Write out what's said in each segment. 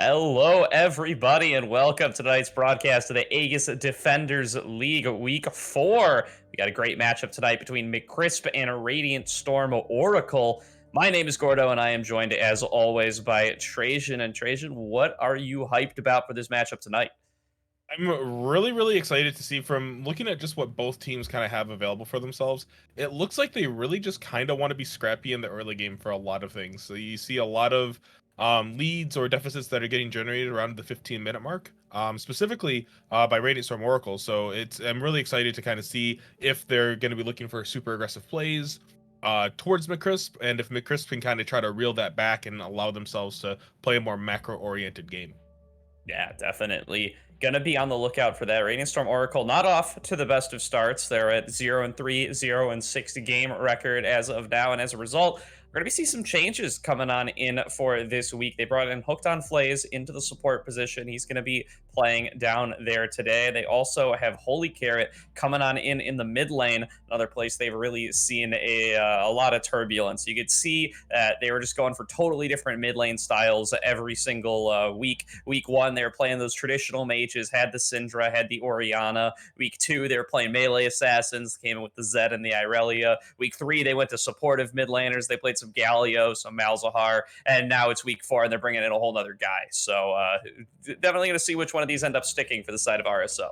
Hello, everybody, and welcome to tonight's broadcast of the Aegis Defenders League Week 4. We got a great matchup tonight between McCrisp and Radiant Storm Oracle. My name is Gordo, and I am joined, as always, by Trajan. And Trajan, what are you hyped about for this matchup tonight? I'm really excited to see from looking at just what both teams kind of have available for themselves. It looks like they really just kind of want to be scrappy in the early game for a lot of things. So you see a lot of leads or deficits that are getting generated around the 15-minute mark, specifically by Radiant Storm Oracle. So I'm really excited to kind of see if they're going to be looking for super aggressive plays towards McCrisp, and if McCrisp can kind of try to reel that back and allow themselves to play a more macro-oriented game. Yeah, definitely. Gonna be on the lookout for that. Radiant Storm Oracle not off to the best of starts. They're at 0-3, 0-6 game record as of now, and as a result, we're gonna be seeing some changes coming on in for this week. They brought in Hooked on Flays into the support position. He's gonna be playing down there today. They also have Holy Carrot coming on in the mid lane, another place they've really seen a lot of turbulence. You could see that they were just going for totally different mid lane styles every single week. Week 1, they were playing those traditional mages, had the Syndra, had the Orianna. Week 2, they were playing melee assassins, came in with the Zed and the Irelia. Week 3, they went to supportive mid laners. They played some Galio, some Malzahar, and now it's week 4, and they're bringing in a whole other guy. So definitely going to see which one of these end up sticking for the side of RSO.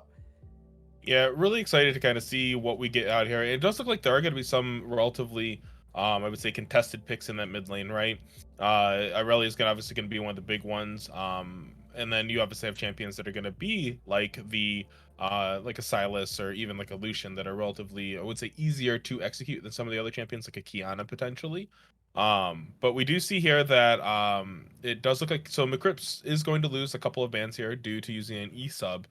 Yeah, really excited to kind of see what we get out here. It does look like there are going to be some relatively, I would say, contested picks in that mid lane, right? Irelia is gonna obviously going to be one of the big ones, and then you obviously have champions that are going to be like a Silas or even like a Lucian that are relatively, I would say, easier to execute than some of the other champions, like a Kiana potentially. But we do see here that it does look like McCrips is going to lose a couple of bans here due to using an E sub.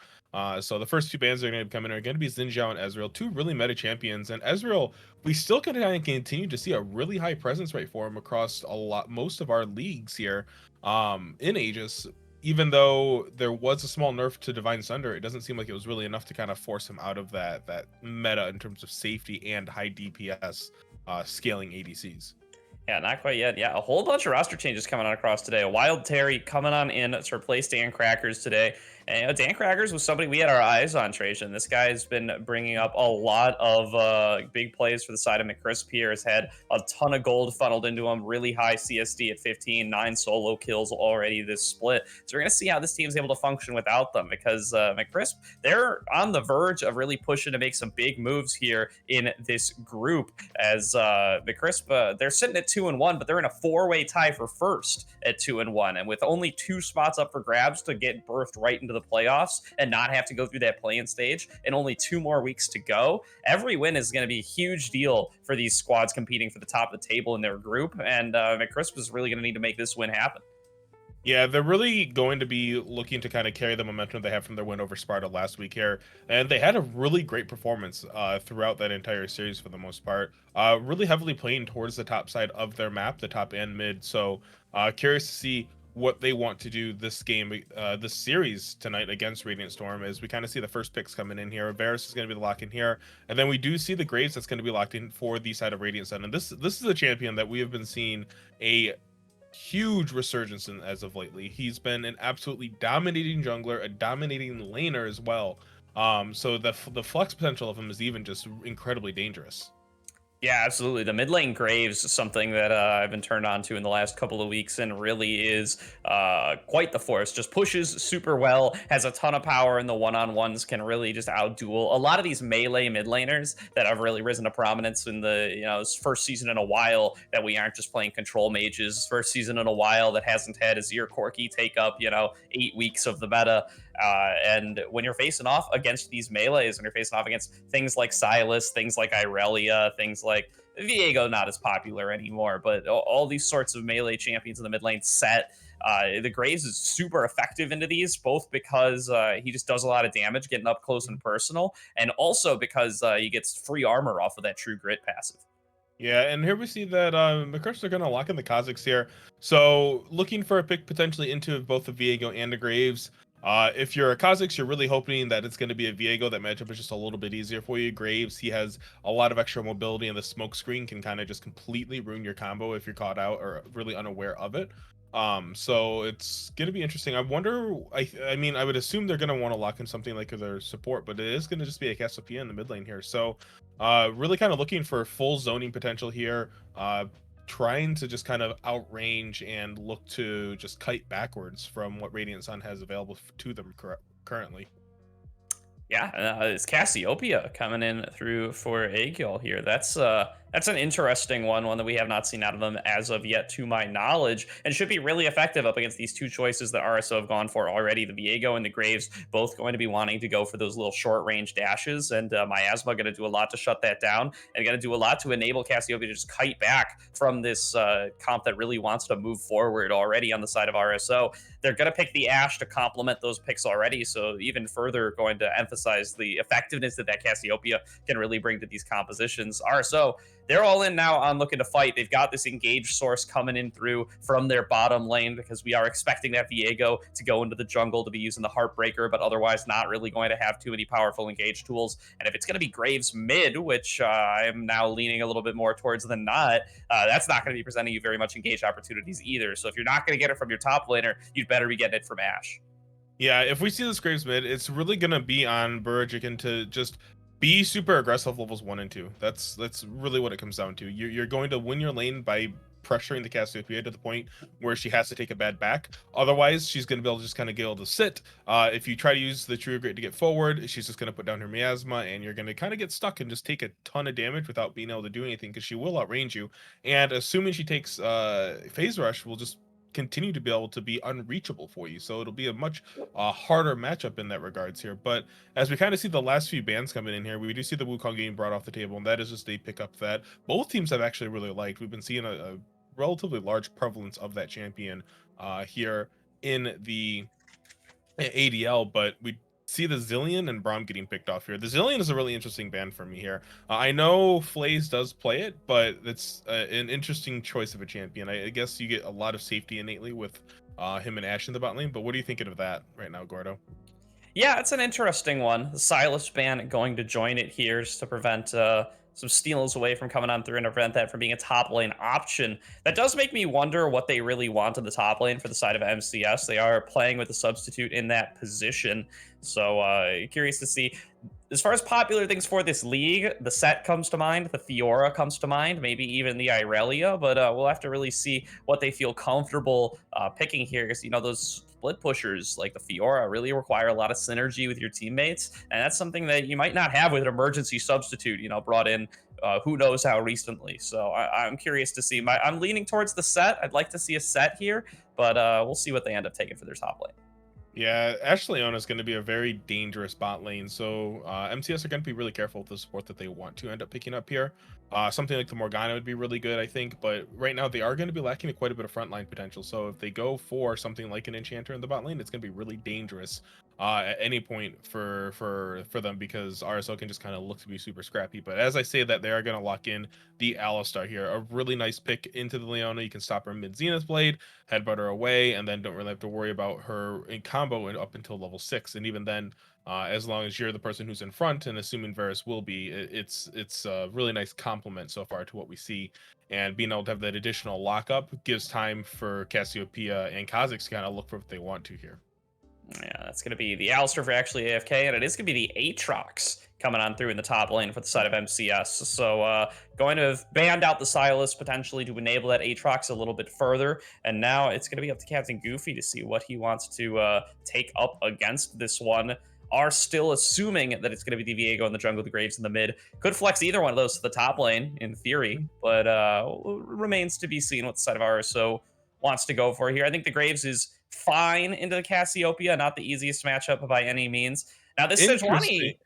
So the first two bans that are going to come in are going to be Xinjiao and Ezreal, two really meta champions. And Ezreal, we still can kind of continue to see a really high presence rate for him across most of our leagues here in Aegis. Even though there was a small nerf to Divine Sunder, it doesn't seem like it was really enough to kind of force him out of that meta in terms of safety and high DPS scaling ADCs. Yeah, not quite yet. Yeah, a whole bunch of roster changes coming on across today. A Wild Terry coming on in to replace Dan Crackers today. And Dan Crackers was somebody we had our eyes on, Trajan. This guy has been bringing up a lot of big plays for the side of McCrisp here. Has had a ton of gold funneled into him. Really high CSD at 15, 9 solo kills already this split. So we're going to see how this team is able to function without them because McCrisp, they're on the verge of really pushing to make some big moves here in this group. As McCrisp, they're sitting at 2-1, but they're in a four-way tie for first at 2-1, and with only 2 spots up for grabs to get birthed right into the playoffs and not have to go through that play-in stage, and only 2 more weeks to go. Every win is going to be a huge deal for these squads competing for the top of the table in their group, and McCrisp is really going to need to make this win happen. Yeah, they're really going to be looking to kind of carry the momentum they have from their win over Sparta last week here. And they had a really great performance throughout that entire series for the most part. Really heavily playing towards the top side of their map, the top and mid. So curious to see what they want to do this game, this series tonight against Radiant Storm, as we kind of see the first picks coming in here. Varus is going to be the lock in here. And then we do see the Graves that's going to be locked in for the side of Radiant Sun. And this is a champion that we have been seeing a huge resurgence in as of lately. He's been an absolutely dominating jungler, a dominating laner as well. So the flex potential of him is even just incredibly dangerous. Yeah, absolutely. The mid lane Graves is something that I've been turned on to in the last couple of weeks and really is quite the force. Just pushes super well, has a ton of power in the one-on-ones, can really just outduel a lot of these melee mid laners that have really risen to prominence in the, first season in a while that we aren't just playing control mages, first season in a while that hasn't had Azir Corki take up, 8 weeks of the meta. And when you're facing off against these melees, and you're facing off against things like Silas, things like Irelia, things like Viego, not as popular anymore, but all these sorts of melee champions in the mid lane set. The Graves is super effective into these, both because he just does a lot of damage getting up close and personal, and also because he gets free armor off of that True Grit passive. Yeah, and here we see that McCrisp are going to lock in the Kazakhs here. So looking for a pick potentially into both the Viego and the Graves. If you're a Kha'Zix, you're really hoping that it's going to be a Viego. That matchup is just a little bit easier for you. Graves, he has a lot of extra mobility, and the smoke screen can kind of just completely ruin your combo if you're caught out or really unaware of it. So it's going to be interesting. I wonder. I mean, I would assume they're going to want to lock in something like their support, but it is going to just be a Cassiopeia in the mid lane here. So, really kind of looking for full zoning potential here. Trying to just kind of outrange and look to just kite backwards from what Radiant Sun has available to them currently. Yeah, it's Cassiopeia coming in through for Aegis here. That's an interesting one that we have not seen out of them as of yet, to my knowledge, and should be really effective up against these two choices that RSO have gone for already. The Viego and the Graves both going to be wanting to go for those little short range dashes, and Miasma going to do a lot to shut that down, and going to do a lot to enable Cassiopeia to just kite back from this comp that really wants to move forward already on the side of RSO. They're going to pick the Ashe to complement those picks already, so even further going to emphasize the effectiveness that Cassiopeia can really bring to these compositions. RSO, they're all in now on looking to fight. They've got this engaged source coming in through from their bottom lane because we are expecting that Viego to go into the jungle to be using the Heartbreaker, but otherwise not really going to have too many powerful engage tools. And if it's going to be Graves mid, which I am now leaning a little bit more towards than not, that's not going to be presenting you very much engage opportunities either. So if you're not going to get it from your top laner, you'd better be getting it from Ashe. Yeah, if we see this Graves mid, it's really gonna be on Burjikin to just be super aggressive levels 1 and 2. That's really what it comes down to. You're going to win your lane by pressuring the Cassiopeia to the point where she has to take a bad back. Otherwise, she's going to be able to just kind of get able to sit. If you try to use the True Grit to get forward, she's just going to put down her miasma, and you're going to kind of get stuck and just take a ton of damage without being able to do anything because she will outrange you. And assuming she takes phase rush, will just continue to be able to be unreachable for you. So it'll be a much harder matchup in that regards here. But as we kind of see the last few bans coming in here, we do see the Wukong game brought off the table, and that is just a pickup that both teams have actually really liked. We've been seeing a relatively large prevalence of that champion here in the ADL, but we see the Zillion and Braum getting picked off here. The Zillion is a really interesting band for me here. I know Flays does play it, but it's an interesting choice of a champion. I guess you get a lot of safety innately with him and Ashe in the bot lane, but what are you thinking of that right now, Gordo? Yeah, it's an interesting one. The Silas ban going to join it here just to prevent some steals away from coming on through and prevent that from being a top lane option. That does make me wonder what they really want in the top lane for the side of MCS. They are playing with a substitute in that position. So curious to see. As far as popular things for this league, the Set comes to mind, the Fiora comes to mind, maybe even the Irelia, but we'll have to really see what they feel comfortable picking here because, you know, those split pushers like the Fiora really require a lot of synergy with your teammates, and that's something that you might not have with an emergency substitute, you know, brought in who knows how recently. So I'm curious to see. I'm leaning towards the Set. I'd like to see a Set here, but we'll see what they end up taking for their top lane. Yeah, Ashe Leona is going to be a very dangerous bot lane, so MCS are going to be really careful with the support that they want to end up picking up here. Something like the Morgana would be really good, I think, but right now they are going to be lacking quite a bit of frontline potential. So if they go for something like an Enchanter in the bot lane, it's going to be really dangerous at any point for them because RSL can just kind of look to be super scrappy. But as I say that, they are going to lock in the Alistar here, a really nice pick into the Leona. You can stop her mid Zenith Blade, headbutt her away, and then don't really have to worry about her in combo and up until level 6. And even then, as long as you're the person who's in front, and assuming Varus will be, it's a really nice complement so far to what we see. And being able to have that additional lockup gives time for Cassiopeia and Kha'Zix to kind of look for what they want to here. Yeah, that's going to be the Alistair for actually AFK, and it is going to be the Aatrox coming on through in the top lane for the side of MCS. So going to have banned out the Silas potentially to enable that Aatrox a little bit further, and now it's going to be up to Captain Goofy to see what he wants to take up against this one. Are still assuming that it's going to be the Viego in the jungle, the Graves in the mid. Could flex either one of those to the top lane in theory, but remains to be seen what the side of RSO wants to go for here. I think the Graves is fine into the Cassiopeia, not the easiest matchup by any means. Now, this Interesting. Sejuani,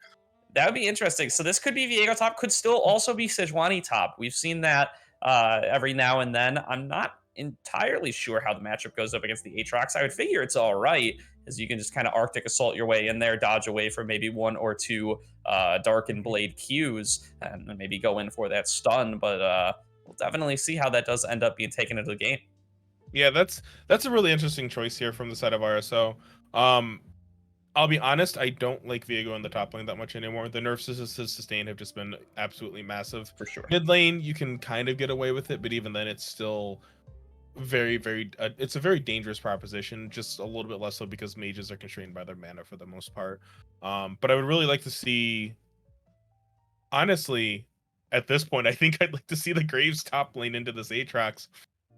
that would be interesting. So this could be Viego top, could still also be Sejuani top. We've seen that every now and then. I'm not entirely sure how the matchup goes up against the Aatrox. I would figure it's all right, as you can just kind of Arctic Assault your way in there, dodge away from maybe one or two Darkened Blade Qs, and then maybe go in for that stun. But we'll definitely see how that does end up being taken into the game. Yeah, that's a really interesting choice here from the side of RSO. I'll be honest, I don't like Viego in the top lane that much anymore. The nerfs to sustain have just been absolutely massive. For sure. Mid lane, you can kind of get away with it, but even then, it's still very it's a very dangerous proposition, just a little bit less so because mages are constrained by their mana for the most part. But I would really like to see, honestly, at this point, I think I'd like to see the Graves top lane into this Aatrox,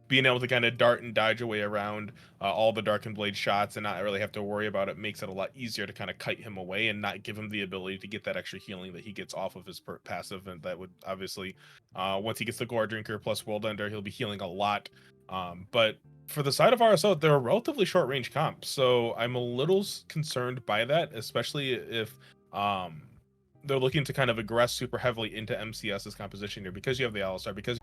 being able to kind of dart and dodge away around all the Dark and Blade shots and not really have to worry about it makes it a lot easier to kind of kite him away and not give him the ability to get that extra healing that he gets off of his passive. And that would obviously, once he gets the Gore Drinker plus World Ender, he'll be healing a lot. But for the side of RSO, they're a relatively short range comp. So I'm a little concerned by that, especially if they're looking to kind of aggress super heavily into MCS's composition here because you have the Alistar, because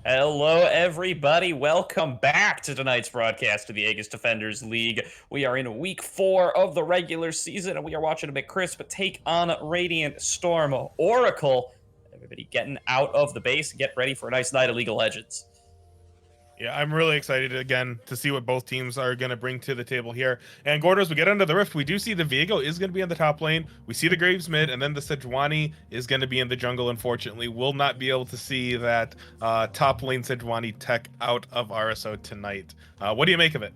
Hello, everybody. Welcome back to tonight's broadcast of the Aegis Defenders League. We are in week 4 of the regular season, and we are watching a McCrisp take on Radiant Storm Oracle. Everybody getting out of the base and get ready for a nice night of League of Legends. yeah, I'm really excited again to see what both teams are going to bring to the table here. And Gordo, as we get under the rift, we do see the Viego is going to be in the top lane. We see the Graves mid, and then the Sejuani is going to be in the jungle. Unfortunately, we'll not be able to see that top lane Sejuani tech out of RSO tonight. What do you make of it?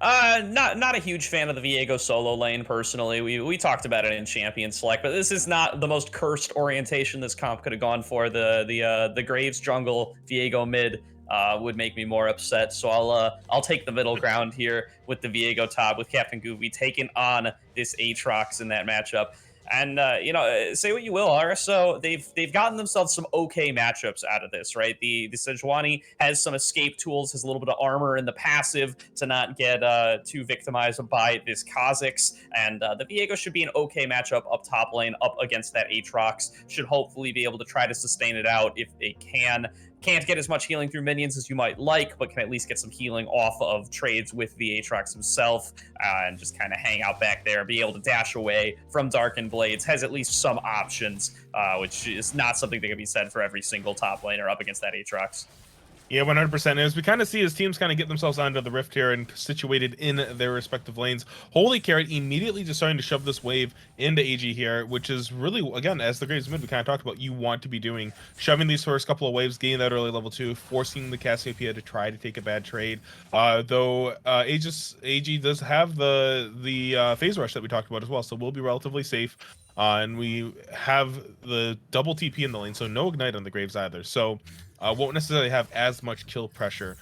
Not a huge fan of the Viego solo lane personally. We talked about it in Champion Select, but this is not the most cursed orientation this comp could have gone for. The Graves jungle, Viego mid would make me more upset. So I'll take the middle ground here with the Viego top, with Captain Goofy taking on this Aatrox in that matchup. And say what you will, RSO, they've gotten themselves some okay matchups out of this, right? The Sejuani has some escape tools, has a little bit of armor in the passive to not get too victimized by this Kha'Zix, and the Viego should be an okay matchup up top lane, up against that Aatrox. Should hopefully be able to try to sustain it out if they can. Can't get as much healing through minions as you might like, but can at least get some healing off of trades with the Aatrox himself, and just kind of hang out back there, be able to dash away from Darkened Blades, has at least some options, which is not something that can be said for every single top laner up against that Aatrox. Yeah, 100%. As we kind of see his teams kind of get themselves onto the rift here and situated in their respective lanes, Holy Carrot immediately just starting to shove this wave into AG here, which is really, again, as the Graves mid we kind of talked about, you want to be doing, shoving these first couple of waves, getting that early level 2, forcing the Cassiopeia to try to take a bad trade. Though Aegis AG does have the phase rush that we talked about as well, so we'll be relatively safe. And we have the double TP in the lane, so no ignite on the Graves either. So won't necessarily have as much kill pressure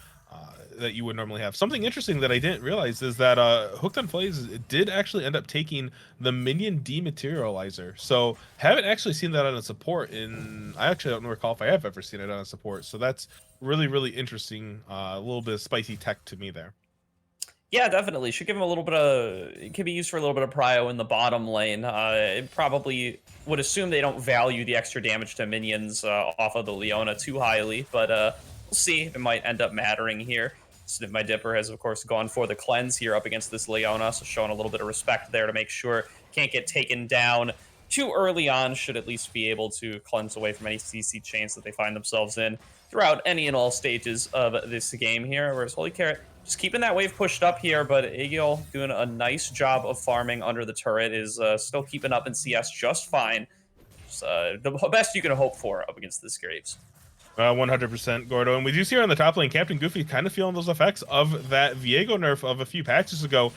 that you would normally have. Something interesting that I didn't realize is that Hooked on Flays did actually end up taking the minion dematerializer. So haven't actually seen that on a support I actually don't recall if I have ever seen it on a support. So that's really interesting. A little bit of spicy tech to me there. Yeah, definitely. Should give him a little bit of... It can be used for a little bit of prio in the bottom lane. It probably would assume they don't value the extra damage to minions off of the Leona too highly, but we'll see. It might end up mattering here. Sniff My Dipper has, of course, gone for the cleanse here up against this Leona, so showing a little bit of respect there to make sure can't get taken down too early on, should at least be able to cleanse away from any CC chains that they find themselves in throughout any and all stages of this game here, whereas Holy Carrot just keeping that wave pushed up here, but Aegis doing a nice job of farming under the turret, is still keeping up in CS just fine. It's, the best you can hope for up against this Graves. 100% Gordo. And we do see here on the top lane, Captain Goofy kind of feeling those effects of that Viego nerf of a few patches ago.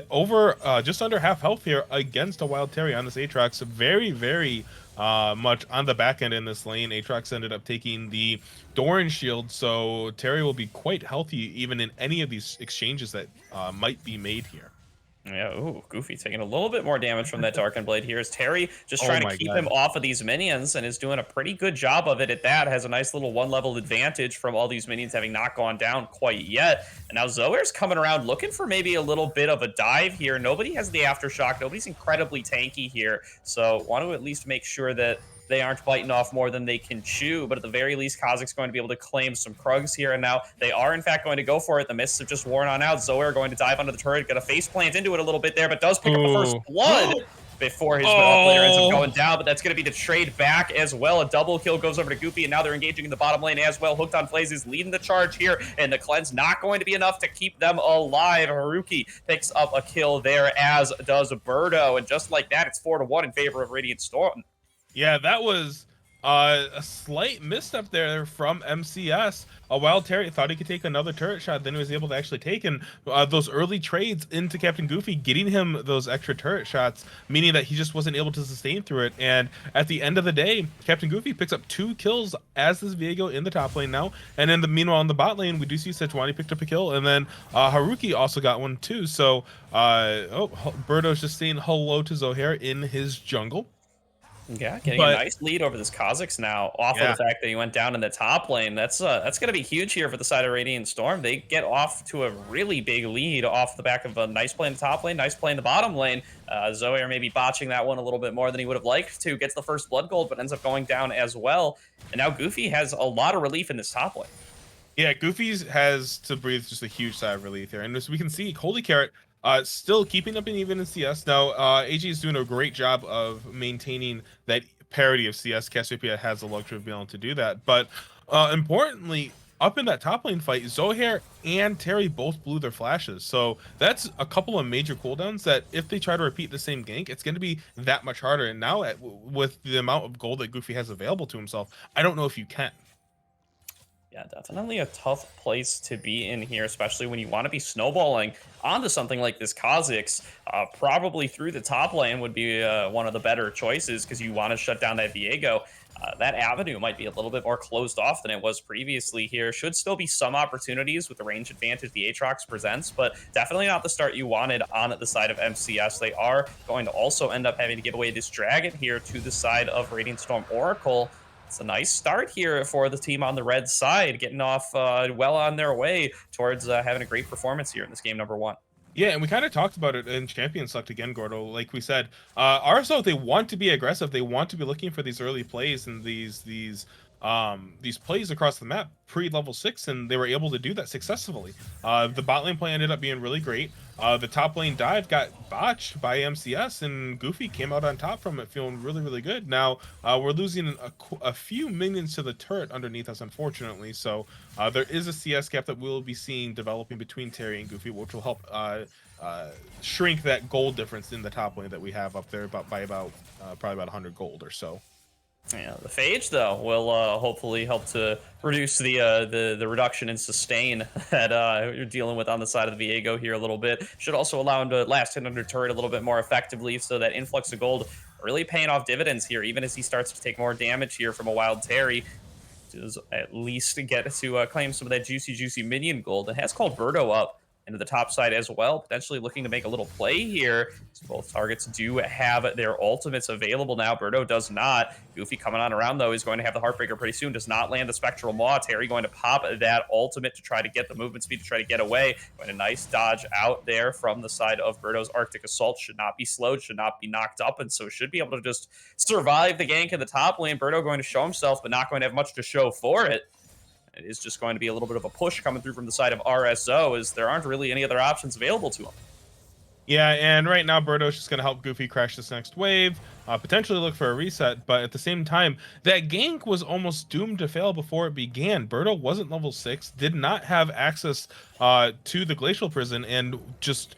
Over just under half health here against a Wild Terry on this Aatrox. Very much on the back end in this lane. Aatrox ended up taking the Doran shield, so Terry will be quite healthy even in any of these exchanges that might be made here. Yeah, ooh, Goofy taking a little bit more damage from that Darkened Blade here. Is Terry just trying to keep him off of these minions, and is doing a pretty good job of it at that. Has a nice little one-level advantage from all these minions having not gone down quite yet. And now Zoer's coming around looking for maybe a little bit of a dive here. Nobody has the Aftershock. Nobody's incredibly tanky here. So want to at least make sure that they aren't biting off more than they can chew, but at the very least, Kha'Zix's going to be able to claim some Krugs here, and now they are, in fact, going to go for it. The mists have just worn on out. Zoer going to dive under the turret, going to face plant into it a little bit there, but does pick up the first blood. before his player ends up Oh, going down, but that's going to be the trade back as well. A double kill goes over to Goofy, and now they're engaging in the bottom lane as well. Hooked on Flaze is leading the charge here, and the cleanse not going to be enough to keep them alive. Haruki picks up a kill there, as does Birdo, and just like that, it's 4-1 in favor of Radiant Storm. yeah, that was a slight misstep there from MCS. While Terry thought he could take another turret shot, then he was able to actually take in those early trades into Captain Goofy, getting him those extra turret shots, meaning that he just wasn't able to sustain through it. And at the end of the day, Captain Goofy picks up 2 kills as this Viego in the top lane now. And then meanwhile in the bot lane, we do see Sejuani picked up a kill, and then Haruki also got one too. So Birdo's just saying hello to Zohair in his jungle. Yeah, getting a nice lead over this Kha'Zix now, off of the fact that he went down in the top lane. That's going to be huge here for the side of Radiant Storm. They get off to a really big lead off the back of a nice play in the top lane, nice play in the bottom lane. Zohair maybe botching that one a little bit more than he would have liked to. Gets the first blood gold, but ends up going down as well. And now Goofy has a lot of relief in this top lane. Yeah, Goofy's has to breathe just a huge sigh of relief here. And as we can see, Holy Carrot still keeping up and even in CS. Now, AG is doing a great job of maintaining that parity of CS. Cassiopeia has the luxury of being able to do that. But importantly, up in that top lane fight, Zohair and Terry both blew their flashes. So that's a couple of major cooldowns that if they try to repeat the same gank, it's going to be that much harder. And now with the amount of gold that Goofy has available to himself, I don't know if you can. Yeah, definitely a tough place to be in here, especially when you want to be snowballing onto something like this Kha'Zix. Probably through the top lane would be one of the better choices because you want to shut down that Viego. That avenue might be a little bit more closed off than it was previously here. Should still be some opportunities with the range advantage the Aatrox presents, but definitely not the start you wanted on the side of MCS. They are going to also end up having to give away this Dragon here to the side of Radiant Storm Oracle. It's a nice start here for the team on the red side, getting off well on their way towards having a great performance here in this game number 1. Yeah, and we kind of talked about it in Champion Select again, Gordo. Like we said, RSO, they want to be aggressive. They want to be looking for these early plays and these plays across the map pre-level 6, and they were able to do that successfully. The bot lane play ended up being really great. The top lane dive got botched by MCS, and Goofy came out on top from it, feeling really, really good. Now, we're losing a few minions to the turret underneath us, unfortunately, so there is a CS gap that we'll be seeing developing between Terry and Goofy, which will help shrink that gold difference in the top lane that we have up there by about probably about 100 gold or so. Yeah, the Phage though will hopefully help to reduce the reduction in sustain that you're dealing with on the side of the Viego here a little bit. Should also allow him to last hit under turret a little bit more effectively, so that influx of gold really paying off dividends here, even as he starts to take more damage here from a Wild Terry. Does at least get to claim some of that juicy minion gold. It has called Birdo up into the top side as well, potentially looking to make a little play here. So both targets do have their ultimates available now. Birdo does not. Goofy coming on around, though, is going to have the Heartbreaker pretty soon. Does not land the Spectral Maw. Terry going to pop that ultimate to try to get the movement speed to try to get away. Going a nice dodge out there from the side of Birdo's Arctic Assault. Should not be slowed, should not be knocked up, and so should be able to just survive the gank in the top lane. Birdo going to show himself, but not going to have much to show for it. It is just going to be a little bit of a push coming through from the side of RSO, as there aren't really any other options available to him. Yeah, and right now Birdo's just going to help Goofy crash this next wave, potentially look for a reset, but at the same time, that gank was almost doomed to fail before it began. Birdo wasn't level 6, did not have access to the Glacial Prison, and just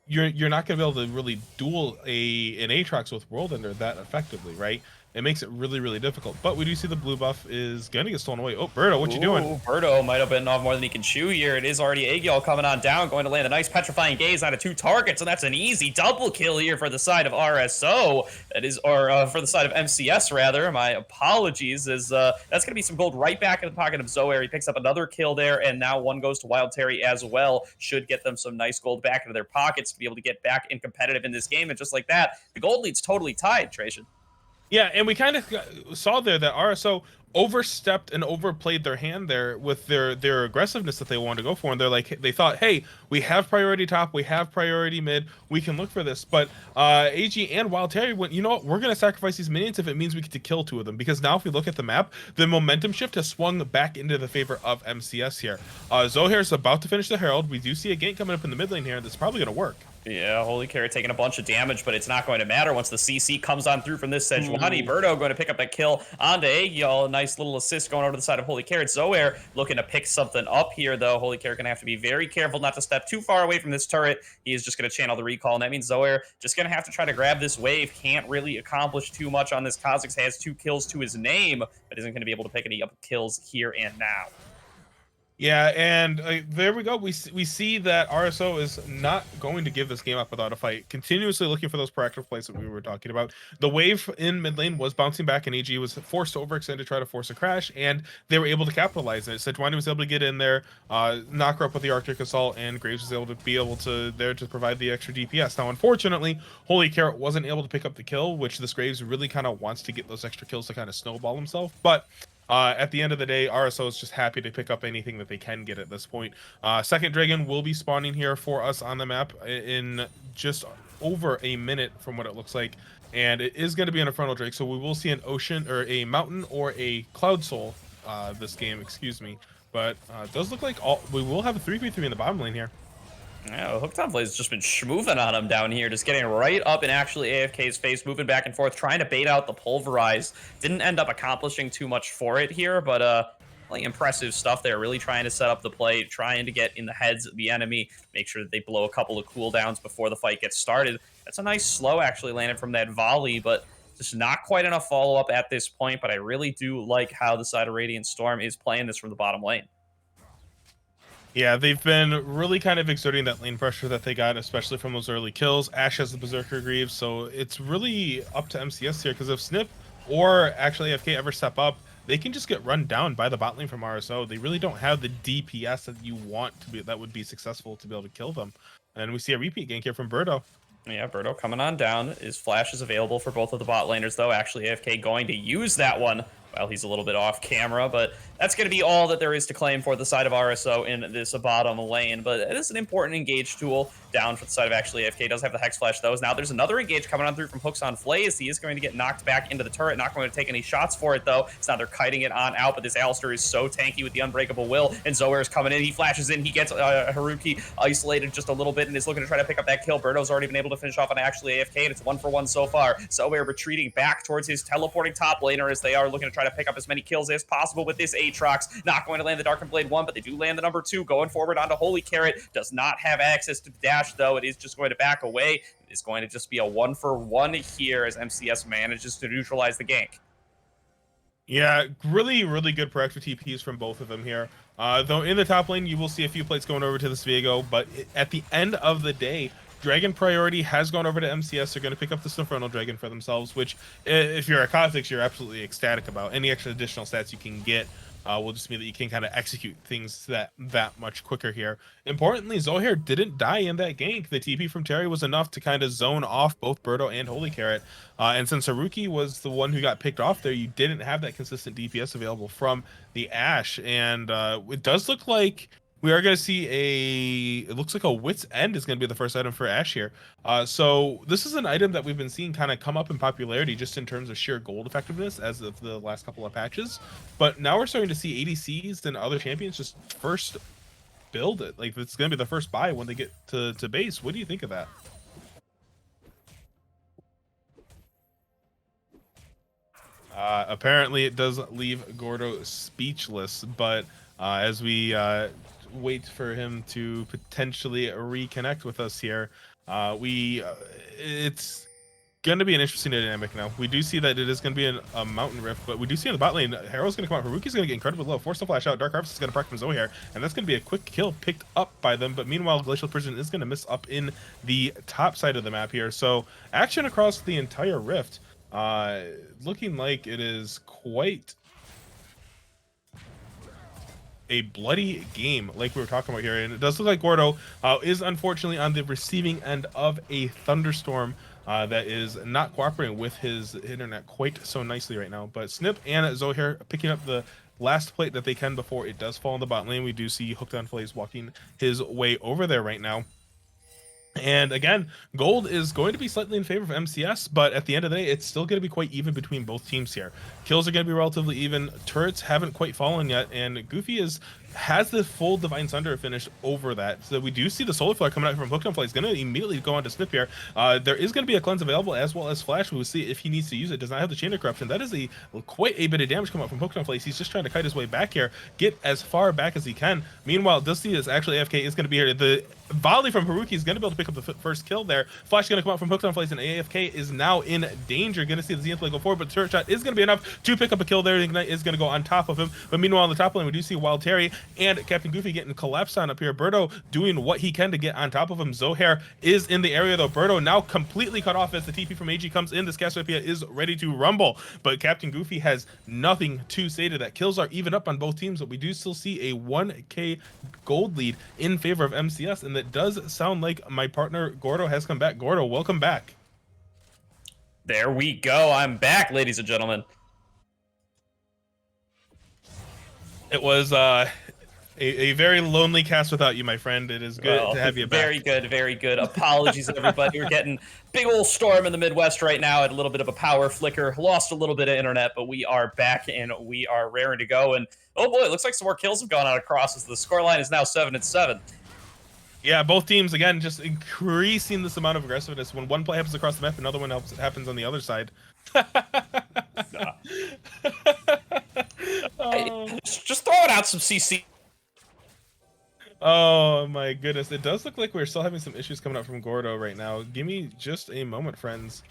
you're not going to be able to really duel an Aatrox with World Ender that effectively, right? It makes it really, really difficult. But we do see the blue buff is going to get stolen away. Oh, Birdo, what you doing? Birdo might have bitten off more than he can chew here. It is already Aegis coming on down, going to land a nice Petrifying Gaze out of 2 targets, and that's an easy double kill here for the side of RSO. That is, or for the side of MCS, rather. My apologies. That's going to be some gold right back in the pocket of Zohair. He picks up another kill there, and now one goes to Wild Terry as well. Should get them some nice gold back into their pockets to be able to get back in competitive in this game, and just like that, the gold lead's totally tied, Trajan. Yeah, and we kind of saw there that RSO overstepped and overplayed their hand there with their aggressiveness that they wanted to go for, and they thought, hey, we have priority top, we have priority mid, we can look for this. But AG and Wild Terry went, you know what, we're gonna sacrifice these minions if it means we get to kill 2 of them, because now if we look at the map, the momentum shift has swung back into the favor of MCS here. Zohair's about to finish the Herald. We do see a gank coming up in the mid lane here, and that's probably gonna work. Yeah, Holy Carrot taking a bunch of damage, but it's not going to matter once the CC comes on through from this Sejuani. Birdo going to pick up that kill onto Aegis. Nice little assist going over to the side of Holy Carrot. Zoair looking to pick something up here, though. Holy Carrot going to have to be very careful not to step too far away from this turret. He is just going to channel the recall, and that means Zoair just going to have to try to grab this wave. Can't really accomplish too much on this. Kha'Zix has 2 kills to his name, but isn't going to be able to pick any up kills here and now. Yeah, and there we go. We see that RSO is not going to give this game up without a fight. Continuously looking for those proactive plays that we were talking about. The wave in mid lane was bouncing back, and AG was forced to overextend to try to force a crash, and they were able to capitalize on it. Sejuani was able to get in there, knock her up with the Arctic Assault, and Graves was able to there to provide the extra DPS. Now, unfortunately, Holy Carrot wasn't able to pick up the kill, which this Graves really kind of wants to get those extra kills to kind of snowball himself, but at the end of the day, RSO is just happy to pick up anything that they can get at this point. Second Dragon will be spawning here for us on the map in just over a minute from what it looks like. And it is going to be an Infernal Drake, so we will see an ocean or a mountain or a Cloud Soul this game, excuse me. But it does look like we will have a 3v3 in the bottom lane here. Yeah, Hooked on Play's just been schmooving on him down here, just getting right up in actually AFK's face, moving back and forth, trying to bait out the Pulverize. Didn't end up accomplishing too much for it here, but like impressive stuff there. Really trying to set up the play, trying to get in the heads of the enemy, make sure that they blow a couple of cooldowns before the fight gets started. That's a nice slow actually landed from that volley, but just not quite enough follow-up at this point. But I really do like how the side of Radiant Storm is playing this from the bottom lane. Yeah, they've been really kind of exerting that lane pressure that they got, especially from those early kills. Ashe has the Berserker Greaves, so it's really up to MCS here, because if Snip or actually AFK ever step up, they can just get run down by the bot lane from RSO. They really don't have the DPS that you want to be, that would be successful to be able to kill them. And we see a repeat gank here from Birdo. Yeah, Birdo coming on down. His flash is available for both of the bot laners, though. Actually, AFK going to use that one while he's a little bit off camera, but that's going to be all that there is to claim for the side of RSO in this bottom lane. But it is an important engage tool down for the side of actually AFK. Does have the Hex Flash, though. Now there's another engage coming on through from Hooks on Flays. He is going to get knocked back into the turret. Not going to take any shots for it, though. It's now they're kiting it on out, but this Alistar is so tanky with the Unbreakable Will, and Zoair is coming in. He flashes in. He gets Haruki isolated just a little bit and is looking to try to pick up that kill. Birdo's already been able to finish off on actually AFK, and it's 1-for-1 so far. Zoair retreating back towards his teleporting top laner as they are looking to try to pick up as many kills as possible with this Aatrox. Not going to land the Darkened Blade 1, but they do land the number 2. Going forward onto Holy Carrot. Does not have access to the dash, though. It is just going to back away. It's going to just be a 1-for-1 here as MCS manages to neutralize the gank. Yeah, really, really good proactive TPs from both of them here. Though in the top lane, you will see a few plates going over to the Sviego, but at the end of the day, Dragon priority has gone over to MCS. They're going to pick up this Infernal Dragon for themselves, which, if you're a Kha'Zix, you're absolutely ecstatic about. Any extra additional stats you can get will just mean that you can kind of execute things that much quicker here. Importantly, Zohair didn't die in that gank. The TP from Terry was enough to kind of zone off both Birdo and Holy Carrot. And since Haruki was the one who got picked off there, you didn't have that consistent DPS available from the Ashe. And it does look like we are going to see it looks like a Wit's End is going to be the first item for Ashe here. So this is an item that we've been seeing kind of come up in popularity just in terms of sheer gold effectiveness as of the last couple of patches. But now we're starting to see ADCs and other champions just first build it. Like, it's going to be the first buy when they get to base. What do you think of that? Apparently it does leave Gordo speechless, but as we wait for him to potentially reconnect with us here, it's going to be an interesting dynamic now. We do see that it is going to be a mountain rift, but we do see in the bot lane, Herald's going to come out, Haruki's going to get incredibly low, force the flash out, Dark Harvest is going to proc from Zohair, and that's going to be a quick kill picked up by them. But meanwhile, Glacial Prison is going to miss up in the top side of the map here. So action across the entire rift, looking like it is quite a bloody game like we were talking about here. And it does look like Gordo is unfortunately on the receiving end of a thunderstorm that is not cooperating with his internet quite so nicely right now. But Snip and Zohair picking up the last plate that they can before it does fall in the bot lane. We do see Hooked on Flays walking his way over there right now. And again, gold is going to be slightly in favor of MCS, but at the end of the day, it's still going to be quite even between both teams here. Kills are going to be relatively even. Turrets haven't quite fallen yet, and Goofy has the full Divine Sunder finish over that. So we do see the Solar Flare coming out from Hooked on Play. He's going to immediately go on to Snip here. There is going to be a cleanse available as well as Flash. We'll see if he needs to use it. Does not have the Chain of Corruption. That is quite a bit of damage coming out from Hooked on Play. He's just trying to kite his way back here, get as far back as he can. Meanwhile, Dusty is actually AFK, is going to be here. The volley from Haruki is going to be able to pick up the first kill there. Flash is going to come out from Hooked on Place, and AFK is now in danger. Going to see the Zenith Blade go forward, but the turret shot is going to be enough to pick up a kill there. Ignite is going to go on top of him. But meanwhile, on the top lane, we do see Wild Terry and Captain Goofy getting collapsed on up here. Birdo doing what he can to get on top of him. Zohair is in the area, though. Birdo now completely cut off as the TP from AG comes in. This Cassiopeia is ready to rumble, but Captain Goofy has nothing to say to that. Kills are even up on both teams, but we do still see a 1k gold lead in favor of MCS, and that does sound like my partner Gordo has come back. Gordo, welcome back. There we go. I'm back, ladies and gentlemen. It was a very lonely cast without you, my friend. It is good to have you back. Very good, very good. Apologies, everybody. We're getting big old storm in the Midwest right now. Had a little bit of a power flicker. Lost a little bit of internet, but we are back and we are raring to go. And oh boy, it looks like some more kills have gone out across as the scoreline is now 7-7. Yeah, both teams, again, just increasing this amount of aggressiveness. When one play happens across the map, another one happens on the other side. Just throwing out some CC. Oh my goodness. It does look like we're still having some issues coming up from Gordo right now. Give me just a moment, friends.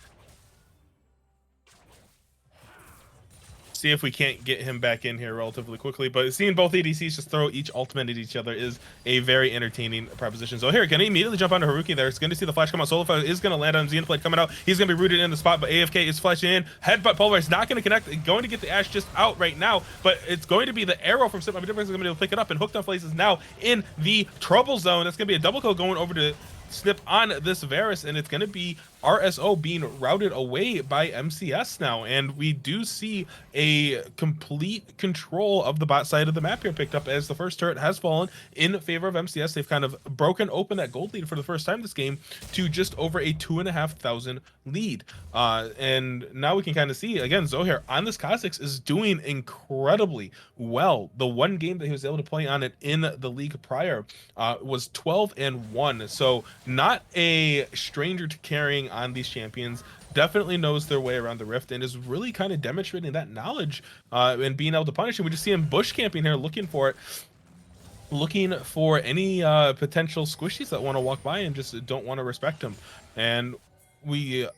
See if we can't get him back in here relatively quickly. But seeing both ADCs just throw each ultimate at each other is a very entertaining proposition. So here, gonna immediately jump onto Haruki there. It's going to see the flash come out. Solar Fire is going to land on Xenoblade coming out. He's going to be rooted in the spot, but AFK is flashing in. Headbutt Pulverize not going to connect. Going to get the Ashe just out right now, but it's going to be the arrow from Snip. Difference is going to be able to pick it up, and Hooked on Place is now in the trouble zone. That's going to be a double kill going over to Snip on this Varus, and it's going to be RSO being routed away by MCS now, and we do see a complete control of the bot side of the map here picked up as the first turret has fallen in favor of MCS. They've kind of broken open that gold lead for the first time this game to just over a 2,500 lead, and now we can kind of see again Zohair on this Kha'Zix is doing incredibly well. The one game that he was able to play on it in the league prior was 12-1, so not a stranger to carrying on these champions. Definitely knows their way around the rift and is really kind of demonstrating that knowledge and being able to punish him. We just see him bush camping here, looking for it, looking for any potential squishies that want to walk by and just don't want to respect him. And we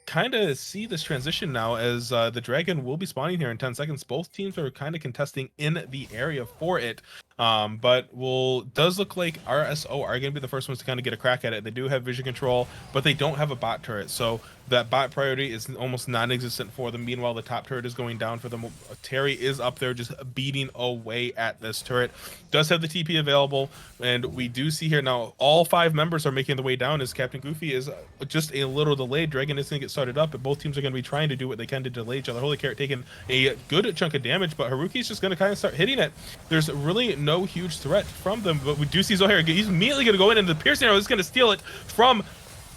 kind of see this transition now as the dragon will be spawning here in 10 seconds. Both teams are kind of contesting in the area for it, but does look like RSO are going to be the first ones to kind of get a crack at it. They do have vision control, but they don't have a bot turret, so that bot priority is almost non-existent for them. Meanwhile, the top turret is going down for them. Terry is up there just beating away at this turret. Does have the TP available, and we do see here now all 5 members are making the way down as Captain Goofy is just a little delayed. Dragon is going to get started up, but both teams are going to be trying to do what they can to delay each other. Holy Carrot taking a good chunk of damage, but Haruki's just going to kind of start hitting it. There's really no huge threat from them, but we do see Zohair. He's immediately going to go in, and the piercing arrow is going to steal it from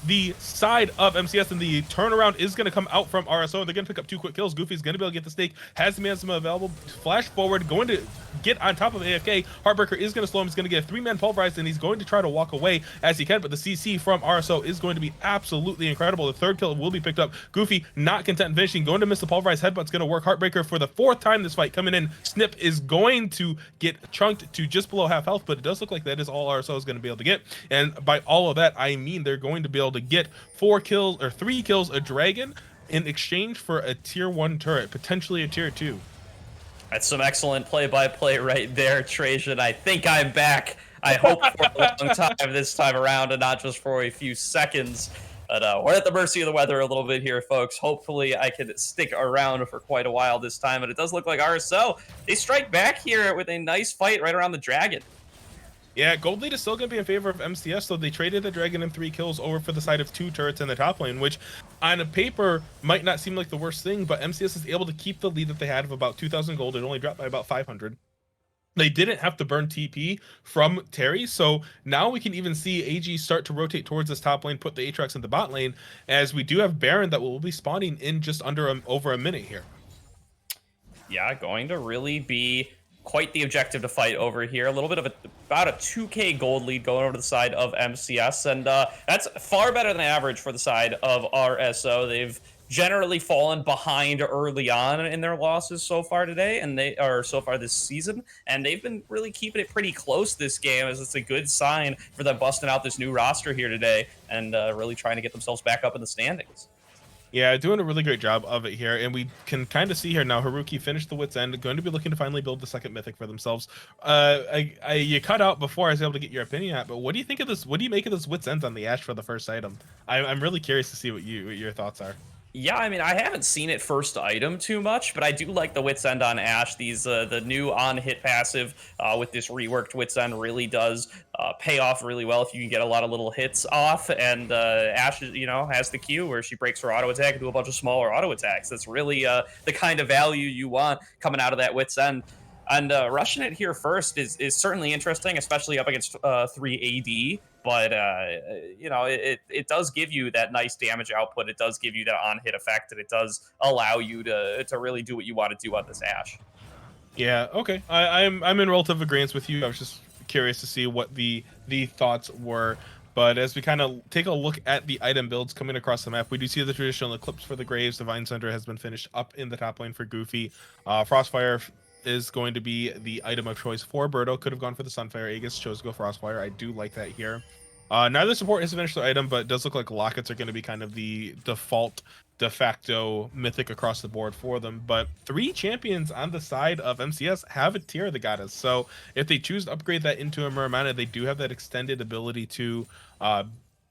the side of MCS, and the turnaround is going to come out from RSO, and they're going to pick up 2 quick kills. Goofy's going to be able to get the stake, has the Miasma available, flash forward, going to get on top of AFK. Heartbreaker is going to slow him. He's going to get a 3-man pulverized, and he's going to try to walk away as he can, but the CC from RSO is going to be absolutely incredible. The 3rd kill will be picked up. Goofy not content in finishing, going to miss the pulverized. Headbutt's going to work. Heartbreaker for the 4th time this fight coming in. Snip is going to get chunked to just below half health, but it does look like that is all RSO is going to be able to get, and by all of that, I mean they're going to be able to get 4 kills or 3 kills a dragon in exchange for a tier 1 turret, potentially a tier 2. That's some excellent play-by-play right there, Trajan. I think I'm back. I hope for a long time this time around and not just for a few seconds. But we're at the mercy of the weather a little bit here, folks. Hopefully I can stick around for quite a while this time. But it does look like RSO, they strike back here with a nice fight right around the dragon. Yeah, gold lead is still going to be in favor of MCS, so they traded the dragon and 3 kills over for the side of 2 turrets in the top lane, which on a paper might not seem like the worst thing, but MCS is able to keep the lead that they had of about 2,000 gold. It only dropped by about 500. They didn't have to burn TP from Terry, so now we can even see Aegis start to rotate towards this top lane, put the Aatrox in the bot lane, as we do have Baron that will be spawning in just over a minute here. Yeah, going to really be quite the objective to fight over here. A little bit of about a 2k gold lead going over to the side of MCS, and that's far better than average for the side of RSO. They've generally fallen behind early on in their losses so far today, and they are so far this season, and they've been really keeping it pretty close this game, as it's a good sign for them busting out this new roster here today and really trying to get themselves back up in the standings. Yeah, doing a really great job of it here, and we can kind of see here now Haruki finished the Wit's End, going to be looking to finally build the second mythic for themselves. You cut out before I was able to get your opinion at, but what do you think of this? What do you make of this Wit's End on the Ashe for the first item? I'm really curious to see what your thoughts are. Yeah, I mean, I haven't seen it first item too much, but I do like the Wit's End on Ashe. These the new on-hit passive with this reworked Wit's End really does pay off really well if you can get a lot of little hits off. And Ashe, has the Q where she breaks her auto attack and do a bunch of smaller auto attacks. That's really the kind of value you want coming out of that Wit's End. And rushing it here first is certainly interesting, especially up against 3 AD. But it does give you that nice damage output. It does give you that on-hit effect, and it does allow you to really do what you want to do on this Ashe. Yeah, okay. I'm in relative agreement with you. I was just curious to see what the thoughts were. But as we kind of take a look at the item builds coming across the map, we do see the traditional Eclipse for the Graves. Divine Sunder has been finished up in the top lane for Goofy. Frostfire is going to be the item of choice for Birdo. Could have gone for the Sunfire. Aegis chose to go Frostfire. I do like that here. Neither support has finished their item, but it does look like Lockets are going to be kind of the default de facto mythic across the board for them. But 3 champions on the side of MCS have a tier of the goddess. So if they choose to upgrade that into a Muramana, they do have that extended ability to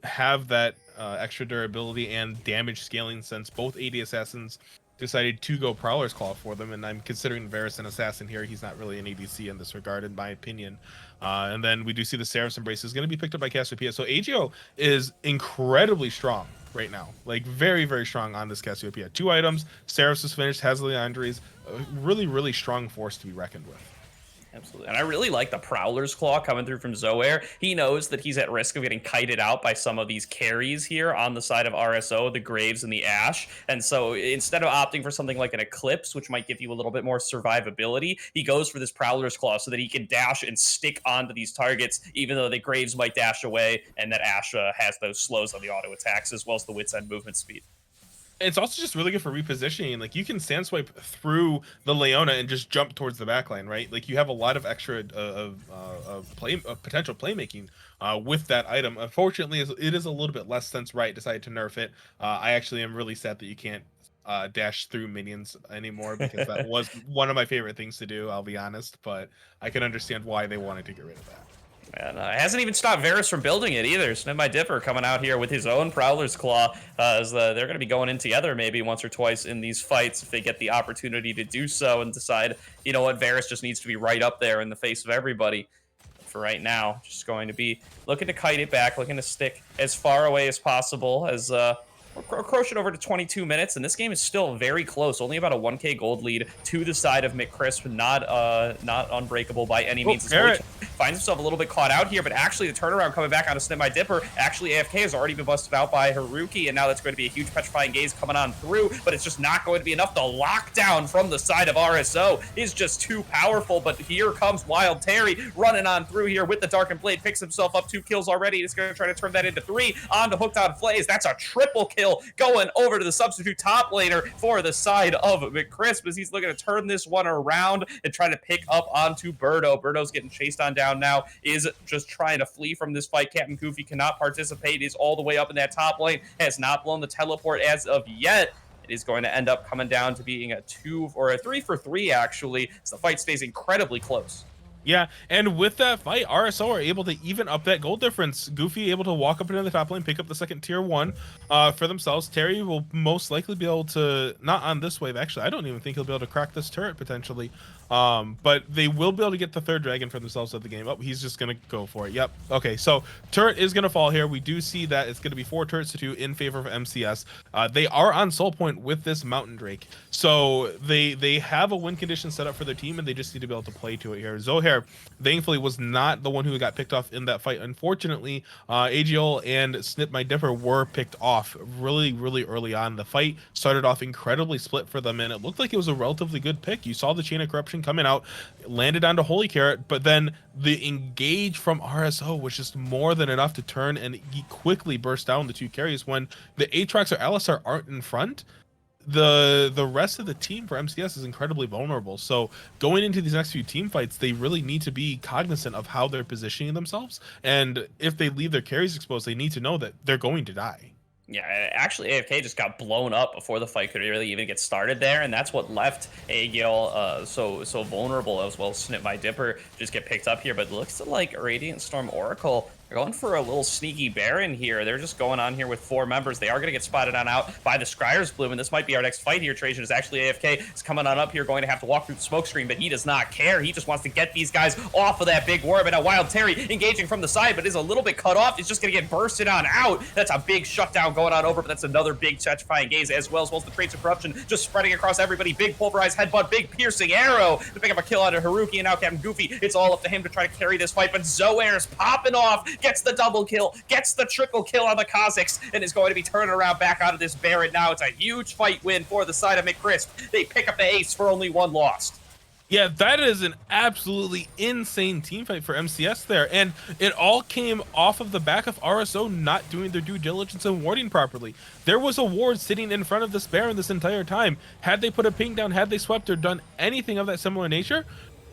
have that extra durability and damage scaling, since both AD assassins decided to go Prowler's Claw for them, and I'm considering Varus an assassin here. He's not really an ADC in this regard, in my opinion. And then we do see the Seraph's Embrace is going to be picked up by Cassiopeia. So AGO is incredibly strong right now, like very, very strong on this Cassiopeia. 2 items, Seraph's is finished, has Leandri's, a really, really strong force to be reckoned with. Absolutely. And I really like the Prowler's Claw coming through from Zoair. He knows that he's at risk of getting kited out by some of these carries here on the side of RSO, the Graves and the Ashe. And so instead of opting for something like an Eclipse, which might give you a little bit more survivability, he goes for this Prowler's Claw so that he can dash and stick onto these targets, even though the Graves might dash away, and that Ashe has those slows on the auto attacks, as well as the Wit's End movement speed. It's also just really good for repositioning. Like, you can sand swipe through the Leona and just jump towards the backline, right? Like, you have a lot of extra potential playmaking with that item. Unfortunately, it is a little bit less since Riot decided to nerf it. I actually am really sad that you can't dash through minions anymore, because that was one of my favorite things to do, I'll be honest. But I can understand why they wanted to get rid of that. And it hasn't even stopped Varus from building it either. Snip My Dipper coming out here with his own Prowler's Claw, as they're going to be going in together maybe once or twice in these fights if they get the opportunity to do so and decide, you know what, Varus just needs to be right up there in the face of everybody. For right now, just going to be looking to kite it back, looking to stick as far away as possible, as we're approaching over to 22 minutes, and this game is still very close. Only about a 1k gold lead to the side of McCrisp. Not unbreakable by any means. Finds himself a little bit caught out here, but actually the turnaround coming back onto Snip My Dipper. Actually, AFK has already been busted out by Haruki, and now that's going to be a huge Petrifying Gaze coming on through, but it's just not going to be enough. The lockdown from the side of RSO is just too powerful, but here comes Wild Terry running on through here with the Darkened Blade, picks himself up 2 kills already. He's going to try to turn that into 3 onto Hooked on Flays. That's a triple kill going over to the substitute top laner for the side of McCrisp, as he's looking to turn this one around and try to pick up onto Birdo. Birdo's getting chased on down now, is just trying to flee from this fight. Captain Goofy cannot participate, is all the way up in that top lane, has not blown the teleport as of yet. It is going to end up coming down to being a 2 or a 3 for 3 actually, so the fight stays incredibly close. Yeah, and with that fight, RSO are able to even up that gold difference. Goofy able to walk up into the top lane, pick up the second tier 1 for themselves. Terry will most likely be able to, not on this wave, actually, I don't even think he'll be able to crack this turret potentially. But they will be able to get the third dragon for themselves at the game. Oh, he's just going to go for it. Yep. Okay, so turret is going to fall here. We do see that it's going to be 4 turrets to 2 in favor of MCS. They are on soul point with this Mountain Drake. So they have a win condition set up for their team, and they just need to be able to play to it here. Zohair thankfully was not the one who got picked off in that fight. Unfortunately, Aegis and Snip My Dipper were picked off really early on. The fight started off incredibly split for them, and it looked like it was a relatively good pick. You saw the chain of corruption coming out, landed onto Holy Carrot, but then the engage from RSO was just more than enough to turn and he quickly burst down the 2 carries. When the Aatrox or Alistar aren't in front, the rest of the team for MCS is incredibly vulnerable. So going into these next few team fights, they really need to be cognizant of how they're positioning themselves, and if they leave their carries exposed, they need to know that they're going to die. Yeah, actually, AFK just got blown up before the fight could really even get started there, and that's what left Aegis so vulnerable, as well as Snip My Dipper just get picked up here. But it looks like Radiant Storm Oracle, they're going for a little sneaky Baron here. They're just going on here with 4 members. They are going to get spotted on out by the Scryer's Bloom, and this might be our next fight here. Trajan is actually AFK. He's coming on up here, going to have to walk through the smoke screen, but he does not care. He just wants to get these guys off of that big worm. And now Wild Terry engaging from the side, but is a little bit cut off. He's just going to get bursted on out. That's a big shutdown going on over, but that's another big Tetrifying Gaze as well as the traits of corruption just spreading across everybody. Big pulverized headbutt, big piercing arrow to pick up a kill out of Haruki, and now Captain Goofy. It's all up to him to try to carry this fight, but Zoair's popping off, gets the double kill, gets the triple kill on the Kha'Zix, and is going to be turning around back out of this Baron now. It's a huge fight win for the side of McCrisp. They pick up the ace for only 1 lost. Yeah, that is an absolutely insane team fight for MCS there, and it all came off of the back of RSO not doing their due diligence and warding properly. There was a ward sitting in front of this Baron this entire time. Had they put a ping down, had they swept or done anything of that similar nature,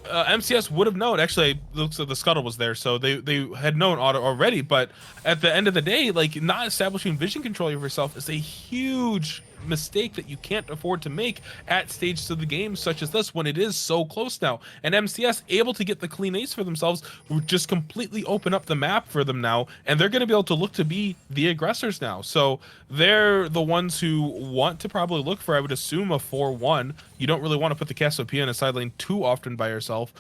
MCS would have known. Actually, it looks like the scuttle was there, so they had known already. But at the end of the day, like, not establishing vision control of yourself is a huge mistake that you can't afford to make at stages of the game such as this, when it is so close now. And MCS able to get the clean ace for themselves would just completely open up the map for them now, and they're going to be able to look to be the aggressors now. So they're the ones who want to probably look for, I would assume, a 4-1. You don't really want to put the Cassiopeia in a side lane too often by yourself.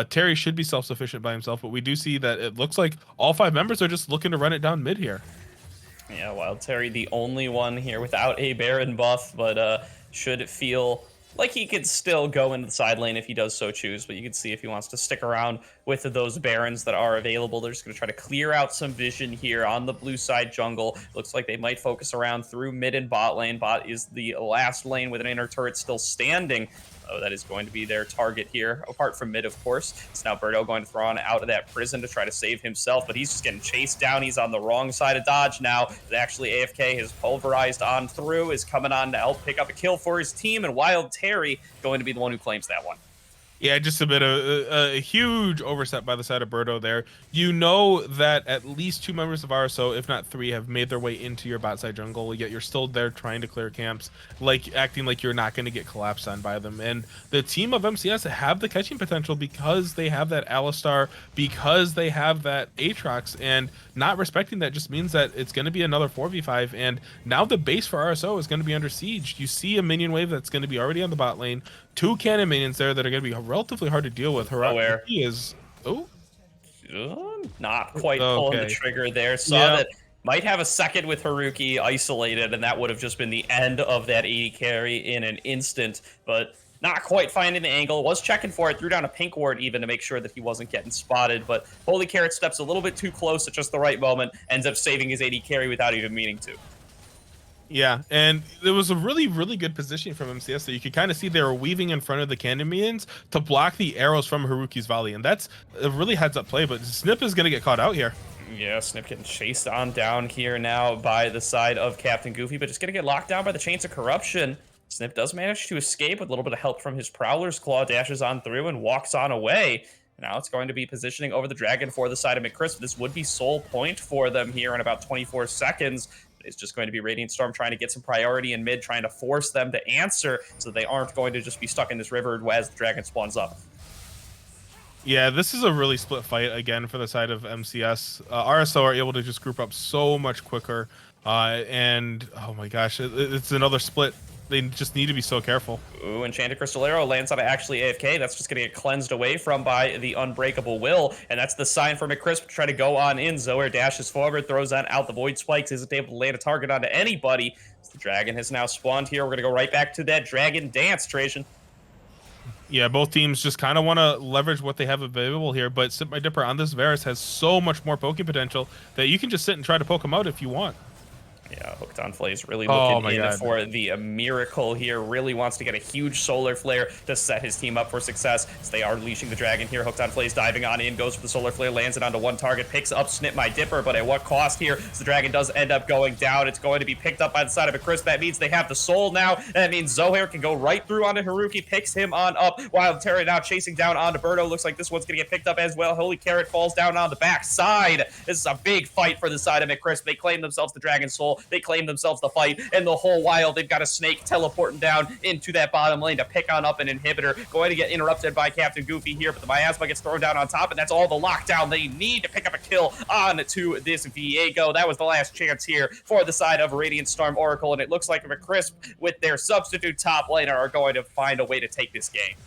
Terry should be self-sufficient by himself, but we do see that it looks like all 5 members are just looking to run it down mid here. Yeah, Wild Terry, the only one here without a Baron buff, but should feel like he could still go into the side lane if he does so choose. But you can see if he wants to stick around with those Barons that are available, they're just going to try to clear out some vision here on the blue side jungle. Looks like they might focus around through mid and bot lane. Bot is the last lane with an inner turret still standing. Oh, that is going to be their target here, apart from mid, of course. It's now Birdo going to throw on out of that prison to try to save himself, but he's just getting chased down. He's on the wrong side of dodge now. Actually, AFK has pulverized on through, is coming on to help pick up a kill for his team, and Wild Terry going to be the one who claims that one. Yeah, just a bit of a huge overstep by the side of Birdo there. You know that at least 2 members of RSO, if not 3, have made their way into your bot side jungle, yet you're still there trying to clear camps, like acting like you're not going to get collapsed on by them. And the team of MCS have the catching potential because they have that Alistar, because they have that Aatrox, and not respecting that just means that it's going to be another 4v5. And now the base for RSO is going to be under siege. You see a minion wave that's going to be already on the bot lane. 2 cannon minions there that are going to be relatively hard to deal with. He is not quite pulling the trigger there. Saw that might have a second with Haruki isolated, and that would have just been the end of that 80 carry in an instant. But not quite finding the angle. Was checking for it. Threw down a pink ward even to make sure that he wasn't getting spotted. But Holy Carrot steps a little bit too close at just the right moment. Ends up saving his 80 carry without even meaning to. Yeah, and there was a really good positioning from MCS, so you could kind of see they were weaving in front of the cannon minions to block the arrows from Haruki's volley, and that's a really heads-up play, but Snip is going to get caught out here. Yeah, Snip getting chased on down here now by the side of Captain Goofy, but just going to get locked down by the Chains of Corruption. Snip does manage to escape with a little bit of help from his Prowler's Claw, dashes on through and walks on away. Now it's going to be positioning over the dragon for the side of McCrisp. This would be sole point for them here in about 24 seconds. It's just going to be Radiant Storm trying to get some priority in mid, trying to force them to answer so they aren't going to just be stuck in this river as the dragon spawns up. Yeah, this is a really split fight again for the side of MCS. RSO are able to just group up so much quicker, and oh my gosh, it's another split. They just need to be so careful. Ooh, Enchanted Crystalero lands on actually AFK. That's just going to get cleansed away from by the Unbreakable Will. And that's the sign for McCrisp to try to go on in. Zoer dashes forward, throws on out the Void Spikes, isn't able to land a target onto anybody. So the Dragon has now spawned here. We're going to go right back to that Dragon Dance, Trajan. Yeah, both teams just kind of want to leverage what they have available here, but Sip My Dipper on this Varus has so much more poking potential that you can just sit and try to poke him out if you want. Yeah, Hooked on Flays really Oh looking my in god. for the miracle here. Really wants to get a huge solar flare to set his team up for success. As they are leashing the dragon here. Hooked on Flays diving on in, goes for the solar flare, lands it onto one target, picks up Snip My Dipper, but at what cost here? So the dragon does end up going down. It's going to be picked up by the side of McCrisp. That means they have the soul now. That means Zohair can go right through onto Haruki, picks him on up, while Terra now chasing down onto Birdo. Looks like this one's going to get picked up as well. Holy Carrot falls down on the back side. This is a big fight for the side of McCrisp. They claim themselves the Dragon Soul. They claim themselves the fight, and the whole while they've got a snake teleporting down into that bottom lane to pick on up an inhibitor. Going to get interrupted by Captain Goofy here, but the Miasma gets thrown down on top, and that's all the lockdown they need to pick up a kill on to this Viego. That was the last chance here for the side of Radiant Storm Oracle, and it looks like McCrisp with their substitute top laner are going to find a way to take this game.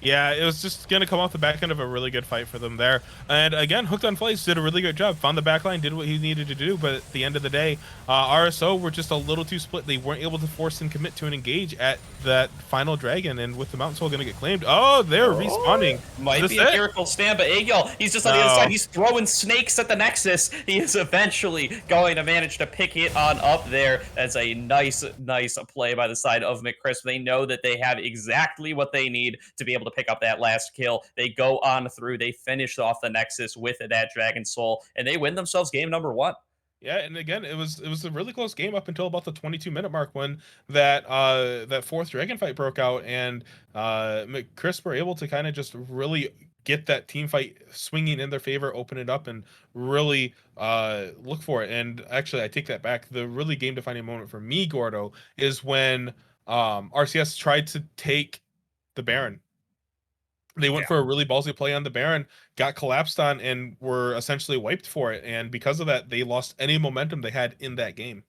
Yeah, it was just going to come off the back end of a really good fight for them there. And again, Hooked on Flays did a really good job. Found the back line, did what he needed to do. But at the end of the day, RSO were just a little too split. They weren't able to force and commit to an engage at that final dragon. And with the Mountain Soul going to get claimed. Oh, they're respawning. Might Is be this a it? miracle stand, but Aegis, he's just on the other side. He's throwing snakes at the Nexus. He is eventually going to manage to pick it on up there. That's a nice play by the side of McCrisp. They know that they have exactly what they need to be able to pick up that last kill. They go on through. They finish off the Nexus with that Dragon Soul, and they win themselves game number 1. Yeah, and again, it was a really close game up until about the 22-minute mark when that fourth dragon fight broke out, and McCrisp were able to kind of just really get that team fight swinging in their favor, open it up, and really look for it. And actually, I take that back. The really game defining moment for me, Gordo, is when RCS tried to take the Baron. They went for a really ballsy play on the Baron, got collapsed on, and were essentially wiped for it. And because of that, they lost any momentum they had in that game.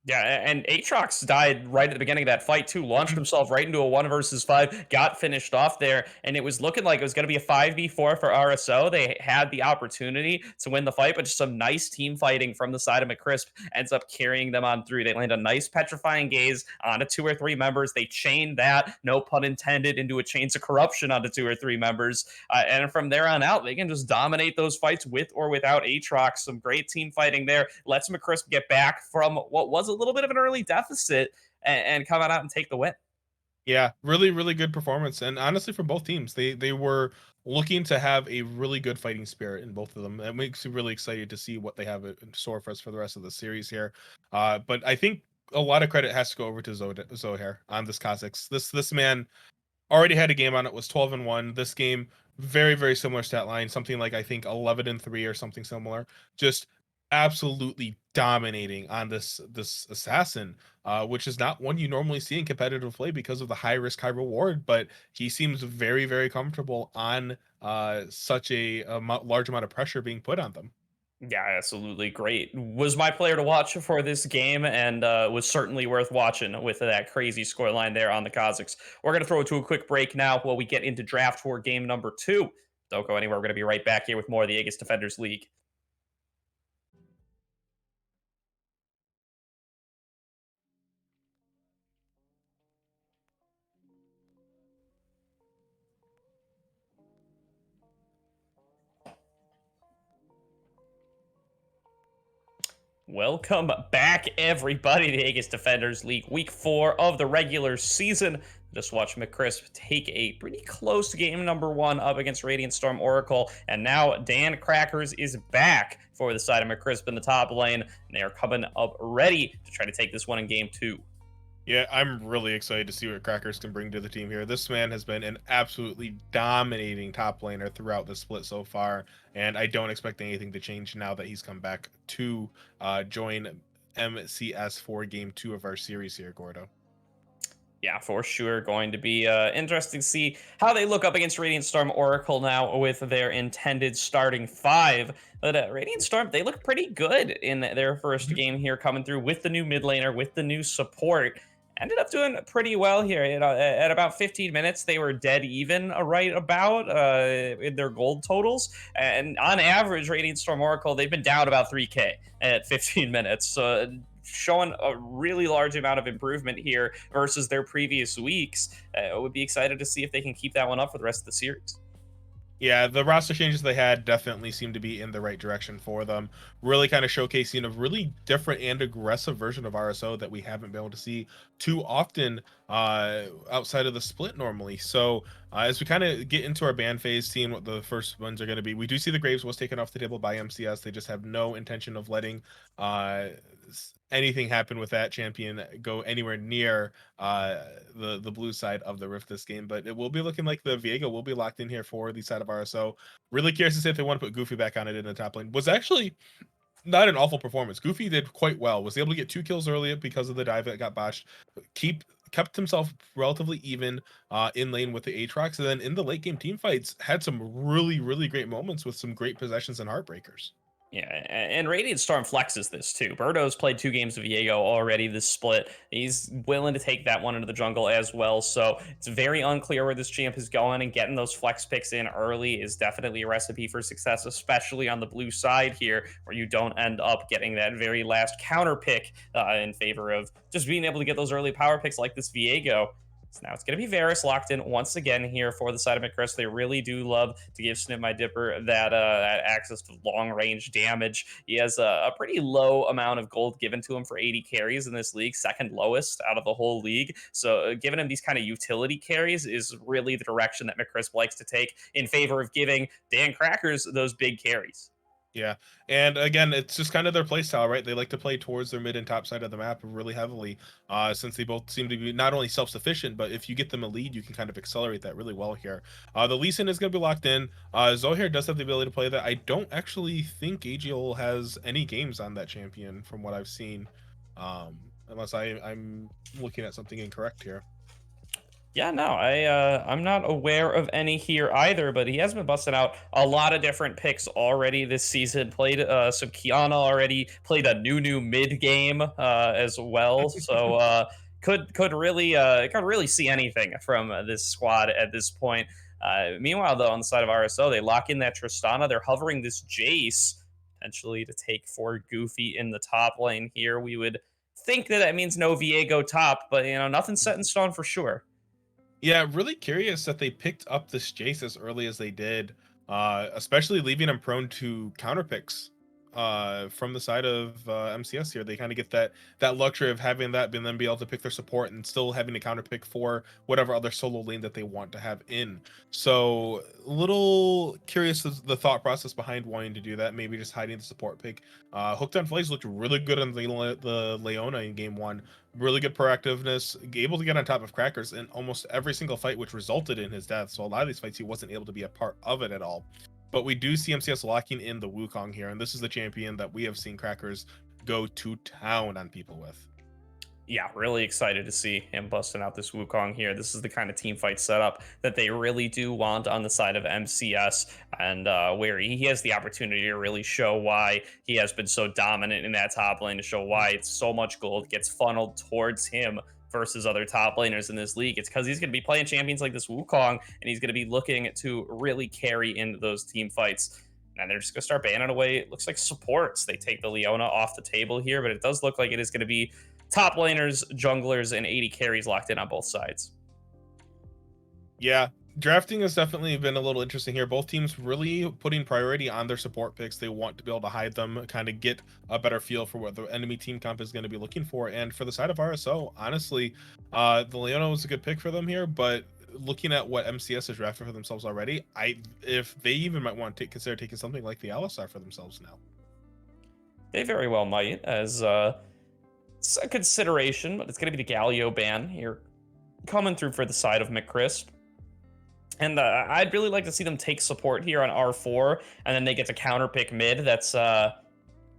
Yeah, and Aatrox died right at the beginning of that fight too. Launched himself right into a 1 versus 5, got finished off there, and it was looking like it was going to be a 5v4 for RSO. They had the opportunity to win the fight, but just some nice team fighting from the side of McCrisp ends up carrying them on through. They land a nice petrifying gaze onto 2 or 3 members. They chain that, no pun intended, into a chains of corruption onto 2 or 3 members, and from there on out, they can just dominate those fights with or without Aatrox. Some great team fighting there. Lets McCrisp get back from what was a little bit of an early deficit and come out and take the win. Yeah, really, really good performance. And honestly, for both teams, they were looking to have a really good fighting spirit in both of them. It makes you really excited to see what they have in store for us for the rest of the series here. But I think a lot of credit has to go over to Zohair on this Kha'Zix. This man already had a game on it, was 12-1. This game, very, very similar stat line, something like I think 11-3 or something similar. Just absolutely dominating on this assassin, which is not one you normally see in competitive play because of the high risk, high reward. But he seems very, very comfortable on such a large amount of pressure being put on them. Yeah, absolutely great. Was my player to watch for this game, and was certainly worth watching with that crazy scoreline there on the Kazakhs. We're going to throw it to a quick break now while we get into draft for game number 2. Don't go anywhere. We're going to be right back here with more of the Aegis Defenders League. Welcome back, everybody, to the Aegis Defenders League, week 4 of the regular season. Just watch McCrisp take a pretty close game number 1 up against Radiant Storm Oracle, and now Dan Crackers is back for the side of McCrisp in the top lane, and they are coming up ready to try to take this one in game 2. Yeah, I'm really excited to see what Crackers can bring to the team here. This man has been an absolutely dominating top laner throughout the split so far, and I don't expect anything to change now that he's come back to join MCS for game 2 of our series here, Gordo. Yeah, for sure. Going to be interesting to see how they look up against Radiant Storm Oracle now with their intended starting five. But Radiant Storm, they look pretty good in their first Mhm. game here, coming through with the new mid laner, with the new support. Ended up doing pretty well here. At about 15 minutes, they were dead even right about in their gold totals. And on average, Radiant Storm Oracle, they've been down about 3K at 15 minutes. So showing a really large amount of improvement here versus their previous weeks. Would be excited to see if they can keep that one up for the rest of the series. Yeah, the roster changes they had definitely seem to be in the right direction for them. Really kind of showcasing a really different and aggressive version of RSO that we haven't been able to see too often outside of the split normally. So as we kind of get into our ban phase, seeing what the first ones are going to be, we do see the Graves was taken off the table by MCS. They just have no intention of letting uh, anything happen with that champion go anywhere near the blue side of the rift this game. But it will be looking like the Viego will be locked in here for the side of RSO. Really curious to see if they want to put Goofy back on it in the top lane. Was actually not an awful performance. Goofy did quite well. Was able to get 2 kills earlier because of the dive that got botched. Kept himself relatively even in lane with the Aatrox, and then in the late game team fights had some really great moments with some great possessions and heartbreakers. Yeah, and Radiant Storm flexes this too. Birdo's played 2 games of Viego already this split. He's willing to take that one into the jungle as well. So it's very unclear where this champ is going, and getting those flex picks in early is definitely a recipe for success, especially on the blue side here, where you don't end up getting that very last counter pick in favor of just being able to get those early power picks like this Viego. So now it's going to be Varus locked in once again here for the side of McCrisp. They really do love to give Snip My Dipper that access to long range damage. He has a pretty low amount of gold given to him for 80 carries in this league, second lowest out of the whole league. So giving him these kind of utility carries is really the direction that McCrisp likes to take in favor of giving Dan Crackers those big carries. Yeah, and again, it's just kind of their play style, right? They like to play towards their mid and top side of the map really heavily, since they both seem to be not only self-sufficient, but if you get them a lead, you can kind of accelerate that really well here. The Lee Sin is going to be locked in. Zohair does have the ability to play that. I don't actually think AGL has any games on that champion from what I've seen, unless I'm looking at something incorrect here. Yeah, no, I'm not aware of any here either, but he has been busting out a lot of different picks already this season. Played some Kiana already, played a new mid game as well. So could really see anything from this squad at this point. Meanwhile, though, on the side of RSO, they lock in that Tristana. They're hovering this Jace potentially to take for Goofy in the top lane here. We would think that that means no Viego top, but nothing's set in stone for sure. Yeah, really curious that they picked up this Jace as early as they did, especially leaving him prone to counter picks from the side of MCS here. They kind of get that luxury of having that and then be able to pick their support and still having a counter pick for whatever other solo lane that they want to have in. So little curious as the thought process behind wanting to do that. Maybe just hiding the support pick. Hooked on Flays looked really good on the Leona in game one. Really good proactiveness, able to get on top of Crackers in almost every single fight, which resulted in his death. So a lot of these fights, he wasn't able to be a part of it at all. But we do see MCS locking in the Wukong here, and this is the champion that we have seen Crackers go to town on people with. Yeah, really excited to see him busting out this Wukong here. This is the kind of team fight setup that they really do want on the side of MCS, and where he has the opportunity to really show why he has been so dominant in that top lane, to show why it's so much gold gets funneled towards him versus other top laners in this league. It's because he's going to be playing champions like this Wukong, and he's going to be looking to really carry into those team fights. And they're just going to start banning away. It looks like supports. They take the Leona off the table here, but it does look like it is going to be top laners, junglers, and 80 carries locked in on both sides. Yeah, drafting has definitely been a little interesting here. Both teams really putting priority on their support picks. They want to be able to hide them, kind of get a better feel for what the enemy team comp is going to be looking for. And for the side of RSO, honestly, the Leona was a good pick for them here, but looking at what MCS has drafted for themselves already, if they even might want to consider taking something like the Alistar for themselves now. They very well might, as it's a consideration, but it's going to be the Galio ban here coming through for the side of McCrisp. And I'd really like to see them take support here on R4, and then they get to counterpick mid. That's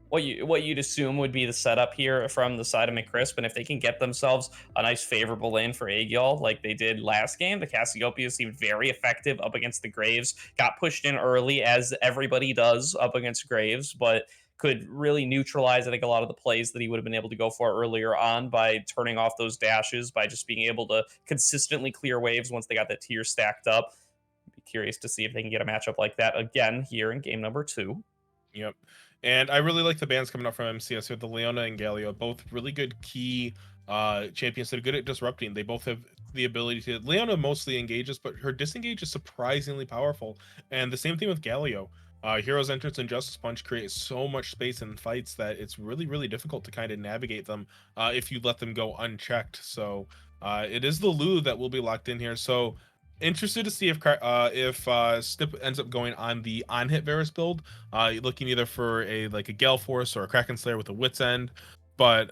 what you'd assume would be the setup here from the side of McCrisp, and if they can get themselves a nice favorable lane for Aegis like they did last game, the Cassiopeia seemed very effective up against the Graves. Got pushed in early as everybody does up against Graves, but could really neutralize, I think, a lot of the plays that he would have been able to go for earlier on by turning off those dashes, by just being able to consistently clear waves once they got that tier stacked up. Be curious to see if they can get a matchup like that again here in game number 2. Yep. And I really like the bands coming up from MCS here, the Leona and Galio, both really good key champions that are good at disrupting. They both have the ability to Leona mostly engages, but her disengage is surprisingly powerful. And the same thing with Galio. Hero's Entrance and Justice Punch create so much space in fights that it's really, really difficult to kind of navigate them if you let them go unchecked. So it is the Lulu that will be locked in here. So interested to see if Stip ends up going on the on hit Varus build, looking either for a like a Gale Force or a Kraken Slayer with a Wit's End, but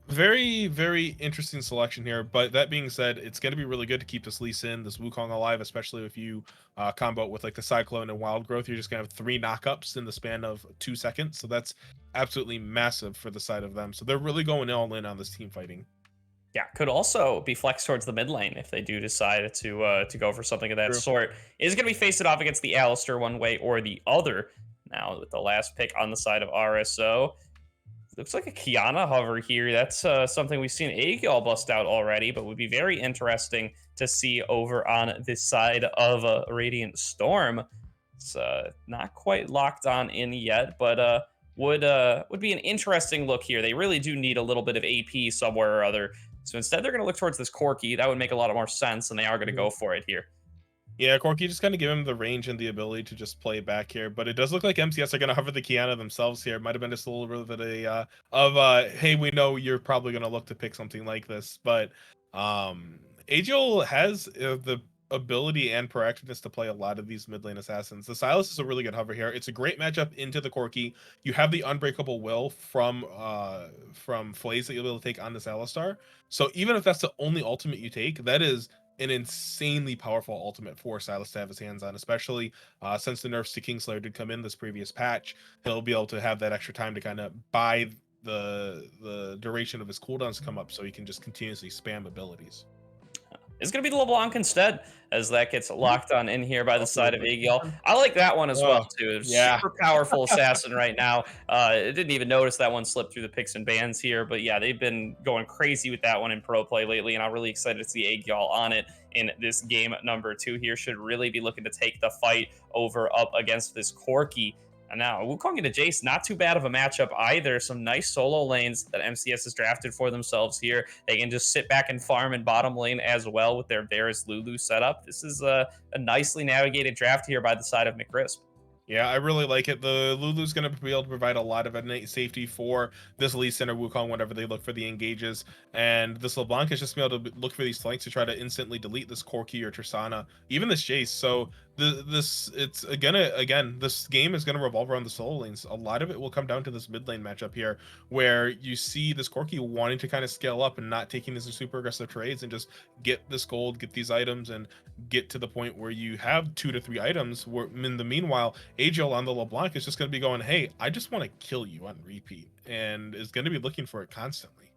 very very interesting selection here. But that being said, it's going to be really good to keep this Lee Sin, this Wukong alive, especially if you combo it with like the Cyclone and Wild Growth. You're just going to have 3 knockups in the span of 2 seconds, so that's absolutely massive for the side of them. So they're really going all in on this team fighting. Yeah, could also be flexed towards the mid lane if they do decide to go for something of that True. sort. Is going to be facing off against the Alistair one way or the other. Now with the last pick on the side of RSO, looks like a Kiana hover here. That's something we've seen Aegis bust out already, but would be very interesting to see over on this side of a Radiant Storm. It's not quite locked on in yet, but would be an interesting look here. They really do need a little bit of AP somewhere or other. So instead, they're going to look towards this Corki. That would make a lot more sense, and they are going to go for it here. Yeah, Corki just kind of give him the range and the ability to just play back here, but it does look like MCS are going to hover the Kiana themselves here. It might have been just a little bit of hey, we know you're probably going to look to pick something like this, but Agil has the ability and proactiveness to play a lot of these mid lane assassins. The Silas is a really good hover here. It's a great matchup into the Corki. You have the unbreakable will from Flays that you'll be able to take on this Alistar. So even if that's the only ultimate you take, that is an insanely powerful ultimate for Silas to have his hands on, especially since the nerfs to Kingslayer did come in this previous patch. He'll be able to have that extra time to kind of buy the duration of his cooldowns to come up, so he can just continuously spam abilities. It's going to be the LeBlanc instead, as that gets locked on in here by the Also a side of really good Aegis. one. I like that one as well, Oh, too. yeah. Super powerful assassin right now. I didn't even notice that one slip through the picks and bans here, but yeah, they've been going crazy with that one in pro play lately, and I'm really excited to see Aegis on it in this game number 2 here. Should really be looking to take the fight over up against this Corki. And now Wukong and Jace, not too bad of a matchup either. Some nice solo lanes that MCS has drafted for themselves here. They can just sit back and farm in bottom lane as well with their Varus Lulu setup. This is a nicely navigated draft here by the side of McCrisp. Yeah, I really like it. The Lulu's going to be able to provide a lot of innate safety for this Lee Sin or Wukong whenever they look for the engages. And this LeBlanc is just be able to look for these flanks to try to instantly delete this Corki or Tristana, even this Jace. So it's gonna, again, this game is going to revolve around the solo lanes. A lot of it will come down to this mid lane matchup here, where you see this Corki wanting to kind of scale up and not taking these super aggressive trades and just get this gold, get these items, and get to the point where you have 2 to 3 items. Where in the meanwhile, Agil on the LeBlanc is just going to be going, hey, I just want to kill you on repeat, and is going to be looking for it constantly.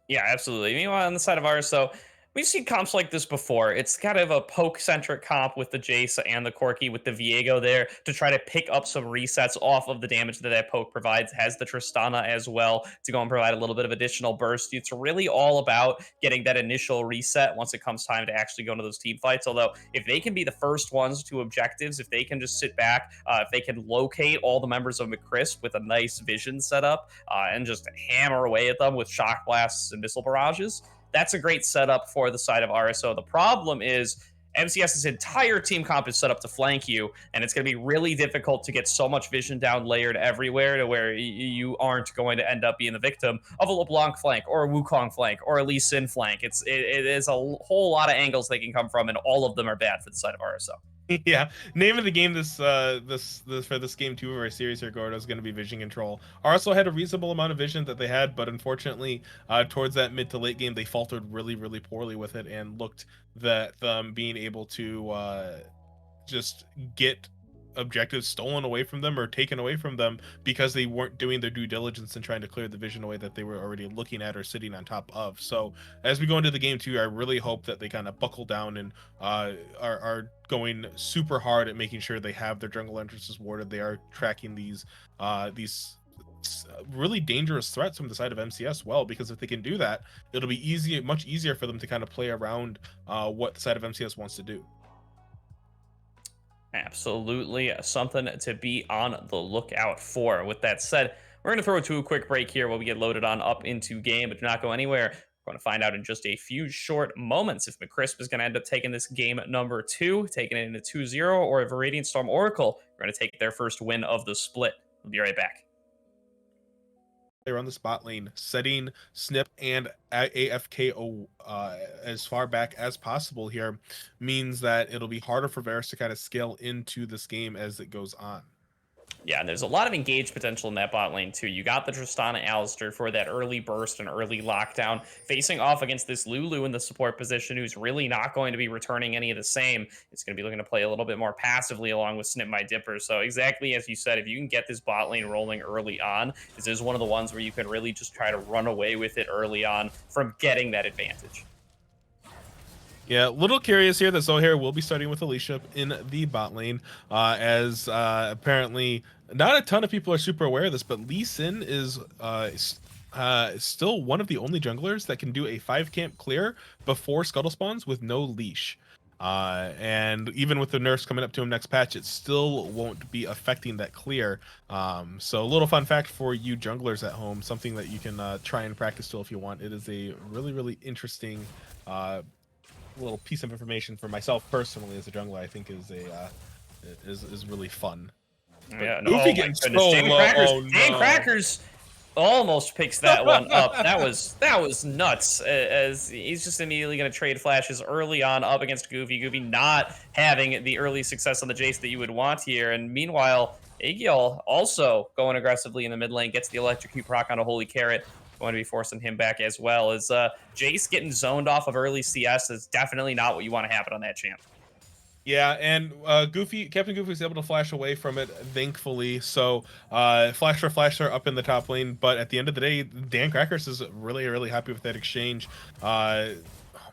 Yeah, absolutely. Meanwhile, on the side of ours, so we've seen comps like this before. It's kind of a poke-centric comp with the Jace and the Corki with the Viego there to try to pick up some resets off of the damage that that poke provides. Has the Tristana as well to go and provide a little bit of additional burst. It's really all about getting that initial reset once it comes time to actually go into those team fights. Although, if they can be the first ones to objectives, if they can just sit back, if they can locate all the members of McCrisp with a nice vision setup and just hammer away at them with shock blasts and missile barrages, that's a great setup for the side of RSO. The problem is MCS's entire team comp is set up to flank you, and it's going to be really difficult to get so much vision down layered everywhere to where you aren't going to end up being the victim of a LeBlanc flank or a Wukong flank or a Lee Sin flank. It is a whole lot of angles they can come from, and all of them are bad for the side of RSO. Yeah, name of the game this for this game 2 of our series here, Gordo, is going to be vision control. RSO had a reasonable amount of vision that they had, but unfortunately, towards that mid to late game, they faltered really, really poorly with it and looked that them being able to just get objectives stolen away from them or taken away from them because they weren't doing their due diligence and trying to clear the vision away that they were already looking at or sitting on top of. So as we go into the game too, I really hope that they kind of buckle down and are going super hard at making sure they have their jungle entrances warded. They are tracking these really dangerous threats from the side of MCS well, because if they can do that, it'll be much easier for them to kind of play around what the side of MCS wants to do. Absolutely something to be on the lookout for. With that said, we're going to throw it to a quick break here while we get loaded on up into game, but do not go anywhere. We're going to find out in just a few short moments if McCrisp is going to end up taking this game number 2, taking it into 2-0, or if Radiant Storm Oracle are going to take their first win of the split. We'll be right back. They're on the spot lane, setting Snip and AFK as far back as possible here means that it'll be harder for Varus to kind of scale into this game as it goes on. Yeah, and there's a lot of engaged potential in that bot lane, too. You got the Tristana Alistair for that early burst and early lockdown, facing off against this Lulu in the support position, who's really not going to be returning any of the same. It's going to be looking to play a little bit more passively along with Snip My Dipper. So exactly as you said, if you can get this bot lane rolling early on, this is one of the ones where you can really just try to run away with it early on from getting that advantage. Yeah, a little curious here that Zohair will be starting with Alicia in the bot lane, as apparently not a ton of people are super aware of this, but Lee Sin is still one of the only junglers that can do a 5-camp clear before Scuttle spawns with no leash. And even with the nerfs coming up to him next patch, it still won't be affecting that clear. So a little fun fact for you junglers at home, something that you can try and practice still if you want. It is a really, really interesting little piece of information for myself personally as a jungler. I think is really fun. Yeah, no, Goofy getting so low. Dan Crackers almost picks that one up. That was nuts, as he's just immediately going to trade flashes early on up against Goofy. Goofy not having the early success on the Jace that you would want here, and meanwhile Aegis also going aggressively in the mid lane, gets the electrocute proc on a Holy Carrot. Going to be forcing him back as well. As Jace getting zoned off of early CS is definitely not what you want to happen on that champ. Yeah, and Captain Goofy was able to flash away from it, thankfully. So flasher up in the top lane, but at the end of the day, Dan Crackers is really, really happy with that exchange. Oh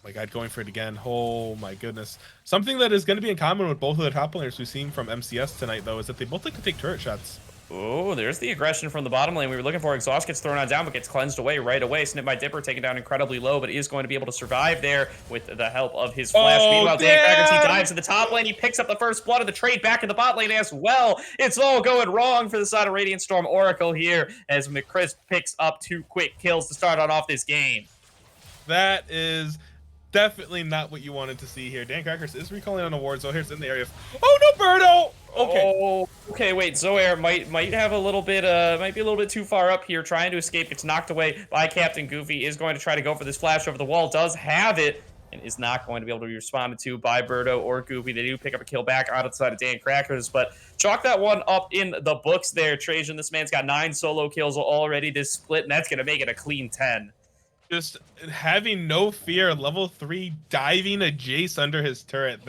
my god, going for it again. Oh my goodness. Something that is going to be in common with both of the top laners we've seen from MCS tonight, though, is that they both like to take turret shots. Oh, there's the aggression from the bottom lane we were looking for. Exhaust gets thrown on down, but gets cleansed away right away. Snip My Dipper taken down incredibly low, but is going to be able to survive there with the help of his flash. Meanwhile, Dan Crackers, he dives to the top lane. He picks up the first blood of the trade back in the bot lane as well. It's all going wrong for the side of Radiant Storm Oracle here as McCrisp picks up 2 quick kills to start on off this game. That is definitely not what you wanted to see here. Dan Crackers is recalling on a ward, so here's in the area. Oh no, Birdo! Okay. Oh, okay, wait. Zohair might have a little bit, might be a little bit too far up here, trying to escape. Gets knocked away by Captain Goofy. Is going to try to go for this flash over the wall. Does have it, and is not going to be able to be responded to by Birdo or Goofy. They do pick up a kill back outside of Dan Crackers, but chalk that one up in the books there, Trajan. This man's got 9 solo kills already this split, and that's going to make it a clean 10. Just having no fear, level 3 diving a Jace under his turret.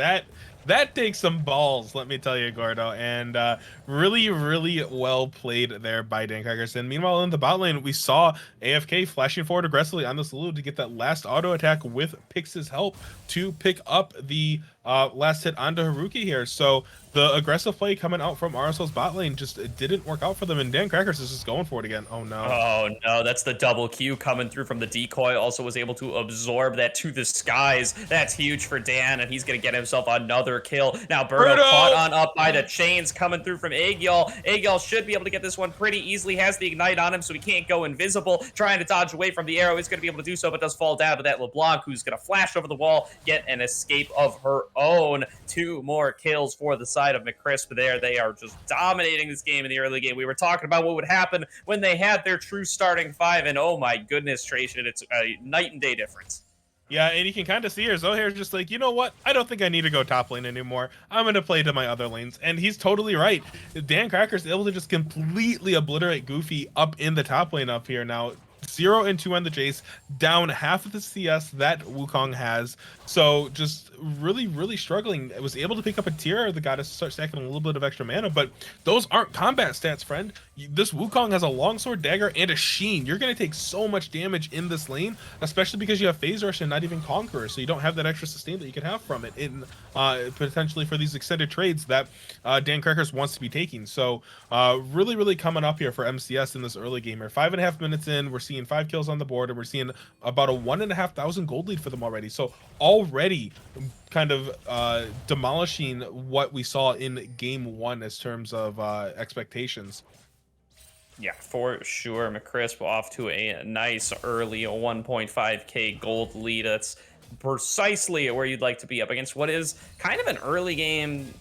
That takes some balls, let me tell you, Gordo. And really, really well played there by Dan Crackers. And meanwhile, in the bot lane, we saw AFK flashing forward aggressively on this Lulu to get that last auto attack with Pix's help to pick up the last hit onto Haruki here. So the aggressive play coming out from RSL's bot lane just didn't work out for them, and Dan Crackers is just going for it again. Oh no. Oh no, that's the double Q coming through from the decoy. Also was able to absorb that to the skies. That's huge for Dan, and he's going to get himself another kill. Now Birdo caught on up by the chains coming through from Aegis. Aegis should be able to get this one pretty easily. Has the ignite on him, so he can't go invisible. Trying to dodge away from the arrow. He's going to be able to do so, but does fall down to that LeBlanc, who's going to flash over the wall, get an escape of her own. 2 more kills for the side of McCrisp there. They are just dominating this game in the early game. We were talking about what would happen when they had their true starting 5, and oh my goodness, Trajan, it's a night and day difference. Yeah, and you can kind of see her. Zohair's just like, you know what? I don't think I need to go top lane anymore. I'm going to play to my other lanes. And he's totally right. Dan Crackers able to just completely obliterate Goofy up in the top lane up here. Now, 0 and 2 on the Jace, down half of the CS that Wukong has. So just really, really struggling. I was able to pick up a tier. The goddess start stacking a little bit of extra mana, but those aren't combat stats, friend. This Wukong has a longsword, dagger, and a sheen. You're going to take so much damage in this lane, especially because you have phase rush and not even conqueror, so you don't have that extra sustain that you can have from it in potentially for these extended trades that Dan Crackers wants to be taking. So really, really coming up here for MCS in this early game here. 5.5 minutes in, we're seeing 5 kills on the board, and we're seeing about a 1,500 gold lead for them already. So already kind of demolishing what we saw in game 1 as terms of expectations. Yeah, for sure. McCrisp off to a nice early 1.5k gold lead. That's precisely where you'd like to be up against what is kind of an early game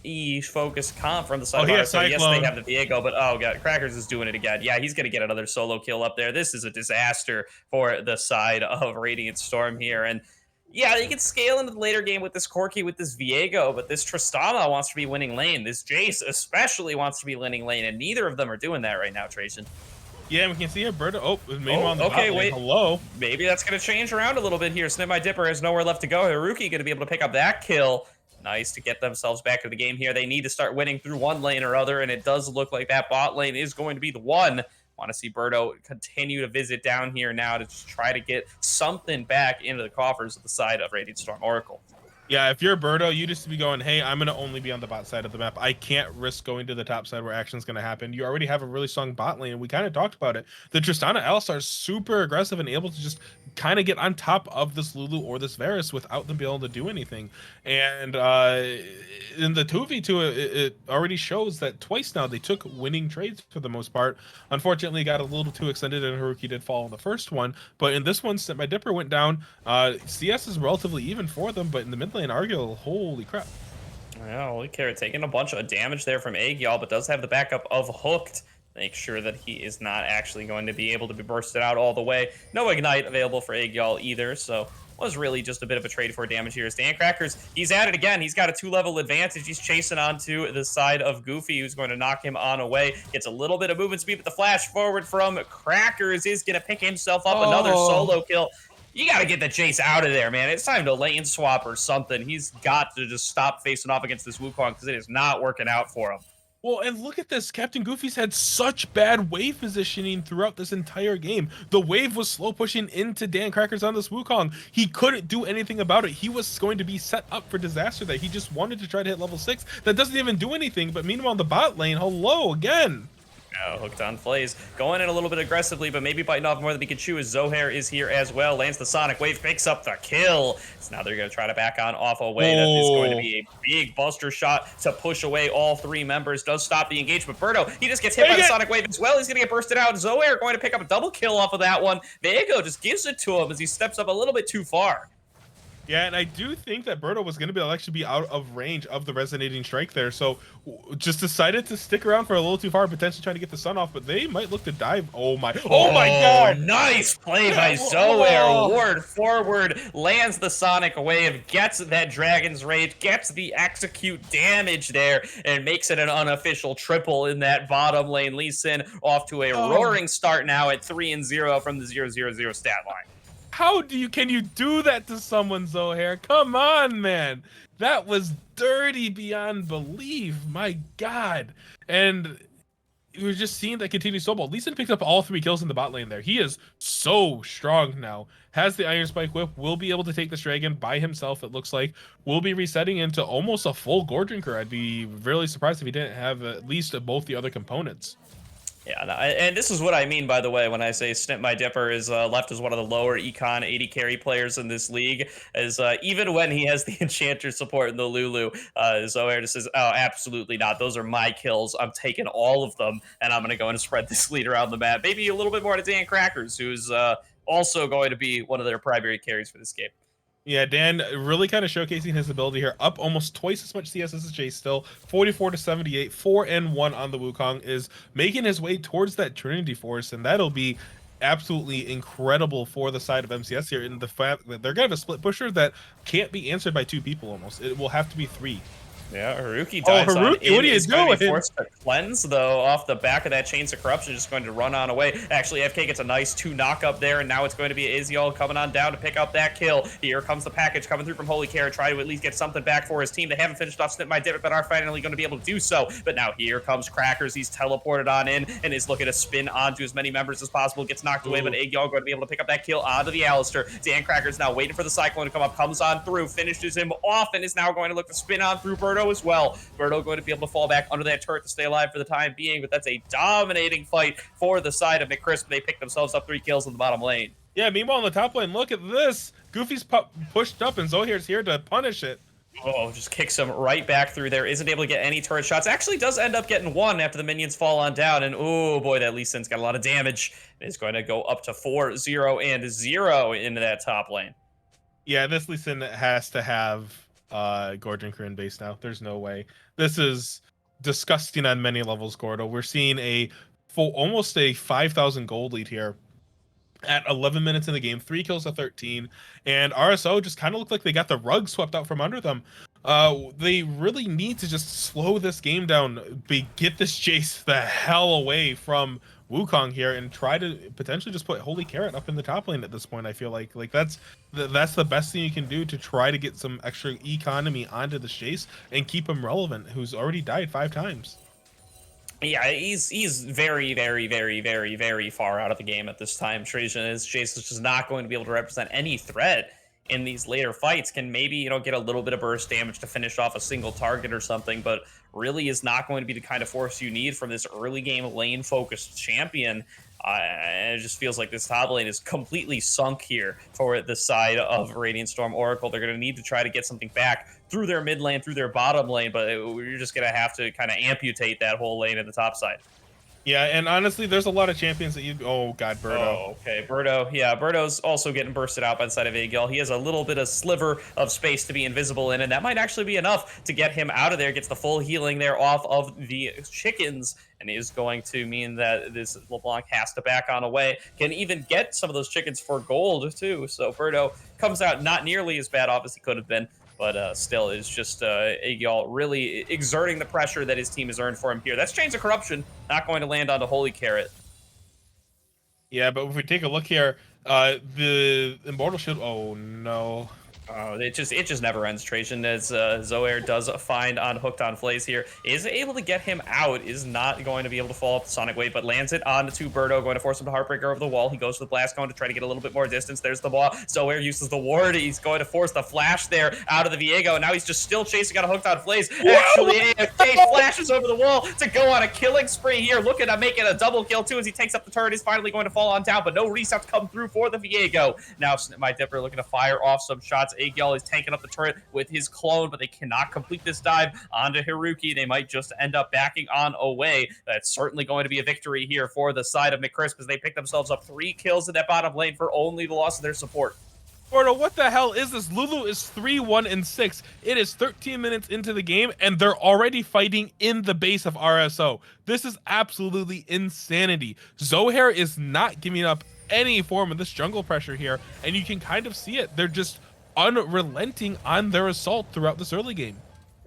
focused comp from the side of ours. So yes, they have the Viego, but oh god, Crackers is doing it again. Yeah, he's gonna get another solo kill up there. This is a disaster for the side of Radiant Storm here. And yeah, you can scale into the later game with this Corki, with this Viego, but this Tristana wants to be winning lane. This Jace especially wants to be winning lane, and neither of them are doing that right now, Trajan. Yeah, we can see here, Berta. Oh, meanwhile, on the okay, bot lane. wait. Hello. Maybe that's going to change around a little bit here. Snip My Dipper has nowhere left to go. Haruki going to be able to pick up that kill. Nice to get themselves back to the game here. They need to start winning through one lane or other, and it does look like that bot lane is going to be the one. Want to see Berto continue to visit down here now to just try to get something back into the coffers of the side of Radiant Storm Oracle. Yeah, if you're Berto, you just be going, hey, I'm going to only be on the bot side of the map. I can't risk going to the top side where action's going to happen. You already have a really strong bot lane, and we kind of talked about it. The Tristana Alistar is super aggressive and able to just kind of get on top of this Lulu or this Varus without them being able to do anything. And in the 2v2, it already shows that twice now they took winning trades for the most part. Unfortunately, got a little too extended, and Haruki did fall in the first one. But in this one, Snip My Dipper went down. CS is relatively even for them, but in the mid lane, Argyle, holy crap. Yeah, holy carrot, taking a bunch of damage there from Aegis, but does have the backup of Hooked. Make sure that he is not actually going to be able to be bursted out all the way. No Ignite available for Aegis either, so was really just a bit of a trade for damage here. Stan Crackers, he's at it again. He's got a 2-level advantage. He's chasing onto the side of Goofy, who's going to knock him on away. Gets a little bit of movement speed, but the flash forward from Crackers is going to pick himself up another solo kill. You got to get the Jace out of there, man. It's time to lane swap or something. He's got to just stop facing off against this Wukong because it is not working out for him. Well, and look at this. Captain Goofy's had such bad wave positioning throughout this entire game. The wave was slow pushing into Dan Crackers on this Wukong. He couldn't do anything about it. He was going to be set up for disaster there. He just wanted to try to hit level 6. That doesn't even do anything. But meanwhile, in the bot lane, hello again. Hooked on Flays, going in a little bit aggressively, but maybe biting off more than he can chew as Zohair is here as well. Lands the Sonic Wave, picks up the kill. So now they're going to try to back on off away. That is going to be a big buster shot to push away all 3 members. Does stop the engagement. Berto, he just gets hit by the Sonic Wave as well. He's going to get bursted out. Zohair going to pick up a double kill off of that one. Viego just gives it to him as he steps up a little bit too far. Yeah, and I do think that Berto was going to actually be out of range of the resonating strike there, so just decided to stick around for a little too far, potentially trying to get the sun off, but they might look to dive. Oh my god! Nice play by Zohair. Ward forward, lands the Sonic Wave, gets that Dragon's Rage, gets the execute damage there, and makes it an unofficial triple in that bottom lane. Lee Sin off to a roaring start now at 3-0 from the 0-0-0 stat line. How can you do that to someone, Zohair? Come on, man. That was dirty beyond belief. My god. And we're just seeing that continue snowball. Lee Sin picked up all 3 kills in the bot lane there. He is so strong now. Has the Iron Spike Whip, will be able to take this dragon by himself, it looks like. Will be resetting into almost a full Gore Drinker. I'd be really surprised if he didn't have at least both the other components. Yeah, no, and this is what I mean, by the way, when I say Snip My Dipper is left as one of the lower econ 80 carry players in this league, as even when he has the Enchanter support in the Lulu, Zohair just says, oh, absolutely not. Those are my kills. I'm taking all of them, and I'm going to go and spread this lead around the map. Maybe a little bit more to Dan Crackers, who's also going to be one of their primary carries for this game. Yeah, Dan really kind of showcasing his ability here. Up almost twice as much CS as Jace still. 44 to 78. 4-1 on the Wukong is making his way towards that Trinity Force, and that'll be absolutely incredible for the side of MCS here. In the fact that they're going to have a split pusher that can't be answered by 2 people almost. It will have to be 3. Yeah, Haruki Oh, dives on Haruki, in, what are you is going to be doing? forced to cleanse, though, off the back of that Chains of Corruption, just going to run on away. Actually, FK gets a nice 2 knock up there, and now it's going to be Izzyall coming on down to pick up that kill. Here comes the package coming through from Holy Carrot, try to at least get something back for his team. They haven't finished off Snip My Dip, but are finally going to be able to do so. But now here comes Crackers. He's teleported on in and is looking to spin onto as many members as possible. Gets knocked away, but Aegis going to be able to pick up that kill onto the Alistair. Dan Crackers now waiting for the Cyclone to come up, comes on through, finishes him off, and is now going to look to spin on through Birdo as well. Birdo going to be able to fall back under that turret to stay alive for the time being, but that's a dominating fight for the side of McCrisp. They pick themselves up 3 kills in the bottom lane. Yeah, meanwhile, in the top lane, look at this. Goofy's pushed up, and Zohair's here to punish it. Oh, just kicks him right back through there. Isn't able to get any turret shots. Actually does end up getting 1 after the minions fall on down. And oh boy, that Lee Sin's got a lot of damage. It's going to go up to 4-0-0 into that top lane. Yeah, this Lee Sin has to have Gorgon Korean base now. There's no way. This is disgusting on many levels, Gordo. We're seeing a full, almost a 5,000 gold lead here at 11 minutes in the game, 3 kills to 13, and RSO just kind of looked like they got the rug swept out from under them. They really need to just slow this game down, get this chase the hell away from Wukong here, and try to potentially just put Holy Carrot up in the top lane at this point. I feel like that's the best thing you can do to try to get some extra economy onto the chase and keep him relevant, who's already died 5 times. Yeah, he's very, very, very, very, very far out of the game at this time. Trajan is just not going to be able to represent any threat in these later fights. Can maybe, get a little bit of burst damage to finish off a single target or something, but really is not going to be the kind of force you need from this early game lane focused champion. And it just feels like this top lane is completely sunk here for the side of Radiant Storm Oracle. They're going to need to try to get something back through their mid lane, through their bottom lane, but we're just going to have to kind of amputate that whole lane at the top side. Yeah, and honestly, there's a lot of champions that you... Oh, God, Birdo. Oh, okay, Birdo. Yeah, Birdo's also getting bursted out by the side of Aegis. He has a little bit of sliver of space to be invisible in, and that might actually be enough to get him out of there. Gets the full healing there off of the chickens, and is going to mean that this LeBlanc has to back on away. Can even get some of those chickens for gold, too. So Birdo comes out not nearly as bad off as he could have been, but still is just Aegis really exerting the pressure that his team has earned for him here. That's Chains of Corruption, not going to land onto Holy Carrot. Yeah, but if we take a look here, the Immortal Shield... Oh, no. Oh, it just never ends, Trajan, as Zohair does find on Hooked on Flays here. Is able to get him out, is not going to be able to fall up the Sonic Wave, but lands it onto Birdo, going to force him to Heartbreaker over the wall. He goes to the Blast Cone to try to get a little bit more distance. There's the ball. Zohair uses the ward. He's going to force the flash there out of the Viego, and now he's just still chasing out a Hooked on Flays. Actually, AFK flashes over the wall to go on a killing spree here, looking at making a double kill too as he takes up the turret. He's finally going to fall on down, but no reset to come through for the Viego. Now Snip My Dipper looking to fire off some shots. Aegis is tanking up the turret with his clone, but they cannot complete this dive onto Haruki. They might just end up backing on away. That's certainly going to be a victory here for the side of McCrisp as they pick themselves up 3 kills in that bottom lane for only the loss of their support. Gordo, what the hell is this? Lulu is 3-1-6. It is 13 minutes into the game, and they're already fighting in the base of RSO. This is absolutely insanity. Zohair is not giving up any form of this jungle pressure here, and you can kind of see it. They're just unrelenting on their assault throughout this early game.